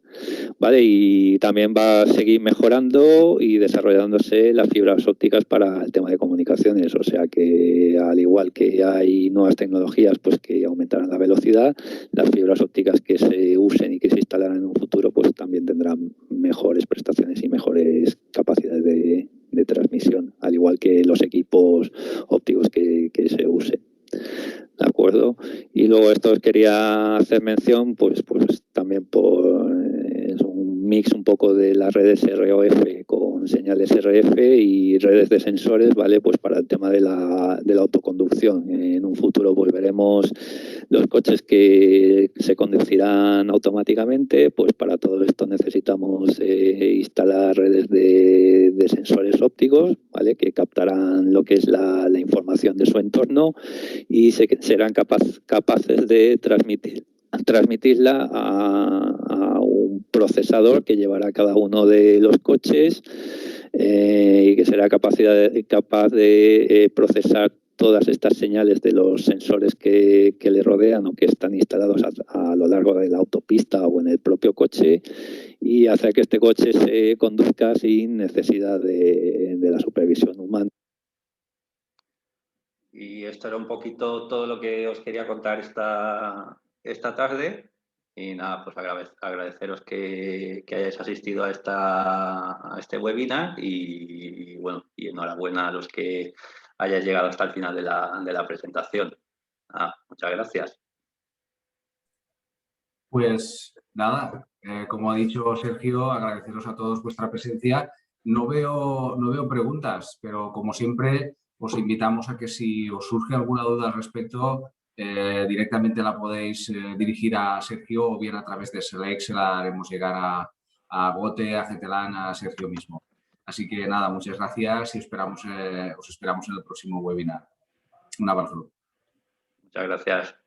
¿Vale? Y también va a seguir mejorando y desarrollándose las fibras ópticas para el tema de comunicaciones. O sea que, al igual que hay nuevas tecnologías pues que aumentarán la velocidad, las fibras ópticas que se usen y que se instalarán en un futuro pues también tendrán mejores prestaciones y mejores capacidades de transmisión, al igual que los equipos ópticos que se usen. ¿De acuerdo? Y luego esto os quería hacer mención, pues también es un mix un poco de las redes ROF con señales RF y redes de sensores, ¿vale? Pues para el tema de la autoconducción. En un futuro pues veremos los coches que se conducirán automáticamente, pues para todo esto necesitamos instalar redes de sensores ópticos, ¿vale? Que captarán lo que es la información de su entorno y serán capaces de transmitirla a un procesador que llevará cada uno de los coches y que será capaz de procesar todas estas señales de los sensores que le rodean o que están instalados a lo largo de la autopista o en el propio coche y hacer que este coche se conduzca sin necesidad de la supervisión humana. Y esto era un poquito todo lo que os quería contar esta tarde. Y nada, pues agradeceros que hayáis asistido a este webinar y bueno, y enhorabuena a los que hayáis llegado hasta el final de la presentación. Muchas gracias. Pues nada, como ha dicho Sergio, agradeceros a todos vuestra presencia. No veo preguntas, pero como siempre os invitamos a que si os surge alguna duda al respecto, directamente la podéis dirigir a Sergio o bien a través de Select se la haremos llegar a Gote, a Getelán, a Sergio mismo. Así que nada, muchas gracias y os esperamos en el próximo webinar. Un abrazo. Muchas gracias.